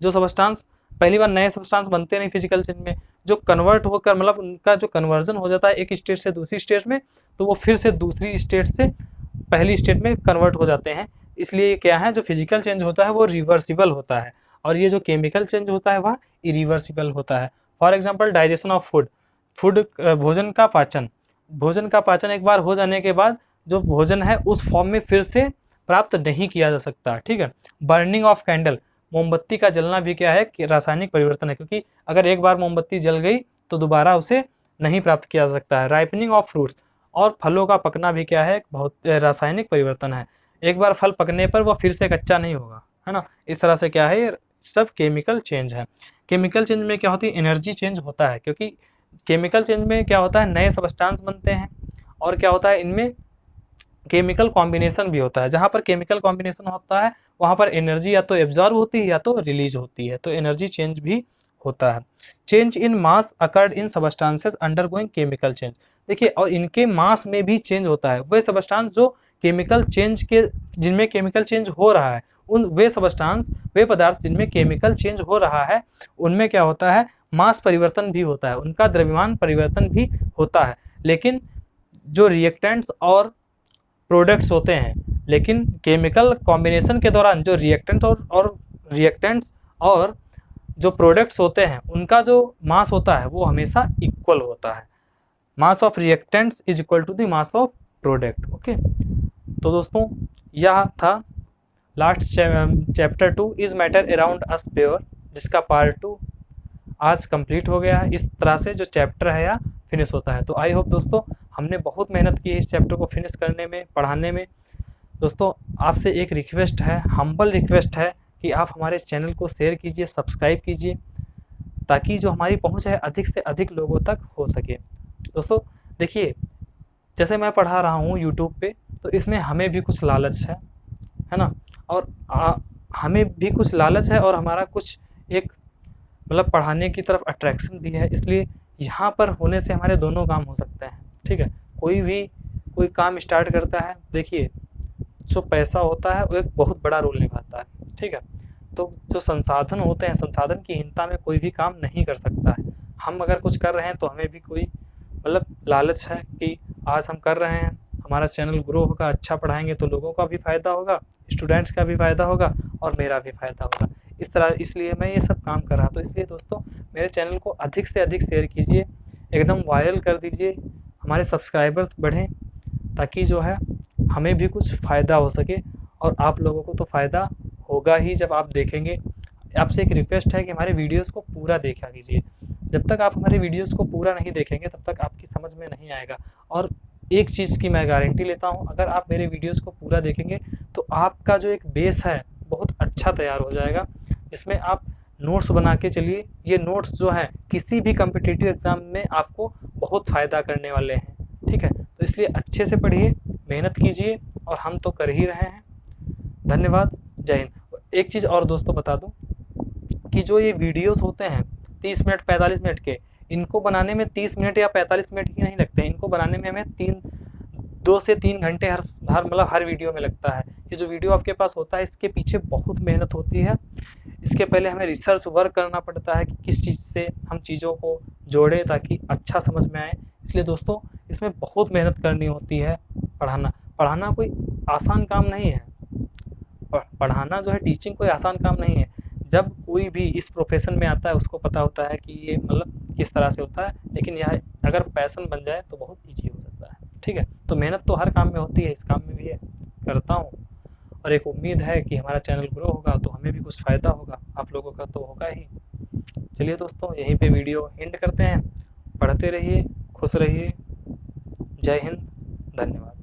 जो सबस्टांस पहली बार नए सबस्टांस बनते नहीं फिजिकल चेंज में, जो कन्वर्ट होकर मतलब उनका जो कन्वर्जन हो जाता है एक स्टेट से दूसरी स्टेट में, तो वो फिर से दूसरी स्टेट से पहली स्टेट में कन्वर्ट हो जाते हैं। इसलिए क्या है, जो फिजिकल चेंज होता है वो रिवर्सिबल होता है और ये जो केमिकल चेंज होता है वह इरिवर्सिबल होता है। For example digestion of food, भोजन का पाचन, भोजन का पाचन एक बार हो जाने के बाद जो भोजन है उस फॉर्म में फिर से प्राप्त नहीं किया जा सकता। ठीक है। बर्निंग ऑफ कैंडल, मोमबत्ती का जलना भी क्या है कि रासायनिक परिवर्तन है, क्योंकि अगर एक बार मोमबत्ती जल गई तो दोबारा उसे नहीं प्राप्त किया जा सकता है। राइपनिंग ऑफ फ्रूट्स, और फलों का पकना भी क्या है, बहुत रासायनिक परिवर्तन है, एक बार फल पकने पर वह फिर से कच्चा नहीं होगा, है ना। इस तरह से क्या है, ये सब केमिकल चेंज है। केमिकल चेंज में क्या होती है, एनर्जी चेंज होता है, क्योंकि केमिकल चेंज में क्या होता है, नए सबस्टांस बनते हैं और क्या होता है, इनमें केमिकल कॉम्बिनेशन भी होता है। जहाँ पर केमिकल कॉम्बिनेशन होता है वहाँ पर एनर्जी या तो एब्जॉर्ब होती है या तो रिलीज होती है, तो एनर्जी चेंज भी होता है। Change in mass occurred in substances undergoing chemical change, देखिए और इनके मास में भी चेंज होता है। वे सबस्टांस जो केमिकल चेंज के, जिनमें केमिकल चेंज हो रहा है, उन वे सबस्टांस, वे पदार्थ जिनमें केमिकल चेंज हो रहा है उनमें क्या होता है, मास परिवर्तन भी होता है, उनका द्रव्यमान परिवर्तन भी होता है। लेकिन जो रिएक्टेंट्स और प्रोडक्ट्स होते हैं, लेकिन केमिकल कॉम्बिनेशन के दौरान जो रिएक्टेंट्स और जो प्रोडक्ट्स होते हैं उनका जो मास होता है वो हमेशा इक्वल होता है। Mass of reactants is equal to the mass of product. Okay, तो दोस्तों यह था last chapter 2 is matter around us pure, जिसका पार्ट 2 आज कंप्लीट हो गया है। इस तरह से जो चैप्टर है या फिनिश होता है। तो आई होप दोस्तों हमने बहुत मेहनत की है इस चैप्टर को फिनिश करने में, पढ़ाने में। दोस्तों आपसे एक रिक्वेस्ट है, हम्बल रिक्वेस्ट है कि आप हमारे चैनल को शेयर कीजिए, सब्सक्राइब कीजिए, ताकि जो हमारी पहुंच है अधिक से अधिक लोगों तक हो सके। दोस्तों देखिए, जैसे मैं पढ़ा रहा हूँ यूट्यूब पे, तो इसमें हमें भी कुछ लालच है ना, और हमें भी कुछ लालच है और हमारा कुछ एक मतलब पढ़ाने की तरफ अट्रैक्शन भी है। इसलिए यहाँ पर होने से हमारे दोनों काम हो सकते हैं। ठीक है, कोई भी कोई काम स्टार्ट करता है, देखिए जो पैसा होता है वो एक बहुत बड़ा रोल निभाता है। ठीक है, तो जो संसाधन होते हैं, संसाधन की हीनता में कोई भी काम नहीं कर सकता है। हम अगर कुछ कर रहे हैं तो हमें भी कोई मतलब लालच है कि आज हम कर रहे हैं, हमारा चैनल ग्रो होगा, अच्छा पढ़ाएंगे तो लोगों का भी फ़ायदा होगा, स्टूडेंट्स का भी फ़ायदा होगा और मेरा भी फ़ायदा होगा। इस तरह इसलिए मैं ये सब काम कर रहा। तो इसलिए दोस्तों मेरे चैनल को अधिक से अधिक शेयर कीजिए, एकदम वायरल कर दीजिए, हमारे सब्सक्राइबर्स बढ़ें, ताकि जो है हमें भी कुछ फ़ायदा हो सके और आप लोगों को तो फ़ायदा होगा ही जब आप देखेंगे। आपसे एक रिक्वेस्ट है कि हमारे वीडियोज़ को पूरा देखा कीजिए। जब तक आप हमारे वीडियोज़ को पूरा नहीं देखेंगे तब तक आपकी समझ में नहीं आएगा। और एक चीज़ की मैं गारंटी लेता हूँ, अगर आप मेरे वीडियोज़ को पूरा देखेंगे तो आपका जो एक बेस है बहुत अच्छा तैयार हो जाएगा, जिसमें आप नोट्स बना के चलिए। ये नोट्स जो हैं किसी भी कॉम्पिटिटिव एग्ज़ाम में आपको बहुत फ़ायदा करने वाले हैं। ठीक है, तो इसलिए अच्छे से पढ़िए, मेहनत कीजिए और हम तो कर ही रहे हैं। धन्यवाद, जय हिंद। एक चीज़ और दोस्तों बता दूँ कि जो ये वीडियोस होते हैं 30 मिनट 45 मिनट के, इनको बनाने में 30 मिनट या 45 मिनट ही नहीं लगते हैं। इनको बनाने में हमें 2 से 3 घंटे हर वीडियो में लगता है। ये जो वीडियो आपके पास होता है इसके पीछे बहुत मेहनत होती है। इसके पहले हमें रिसर्च वर्क करना पड़ता है कि किस चीज़ से हम चीज़ों को जोड़ें ताकि अच्छा समझ में आए। इसलिए दोस्तों इसमें बहुत मेहनत करनी होती है। पढ़ाना कोई आसान काम नहीं है। पढ़ाना जो है, टीचिंग कोई आसान काम नहीं है। जब कोई भी इस प्रोफेशन में आता है उसको पता होता है कि ये मतलब किस तरह से होता है, लेकिन यह अगर पैशन बन जाए तो बहुत ईजी हो जाता है। ठीक है, तो मेहनत तो हर काम में होती है, इस काम में भी है, करता हूँ। और एक उम्मीद है कि हमारा चैनल ग्रो होगा तो हमें भी कुछ फ़ायदा होगा, आप लोगों का तो होगा ही। चलिए दोस्तों यहीं पे वीडियो एंड करते हैं। पढ़ते रहिए, खुश रहिए। जय हिंद, धन्यवाद।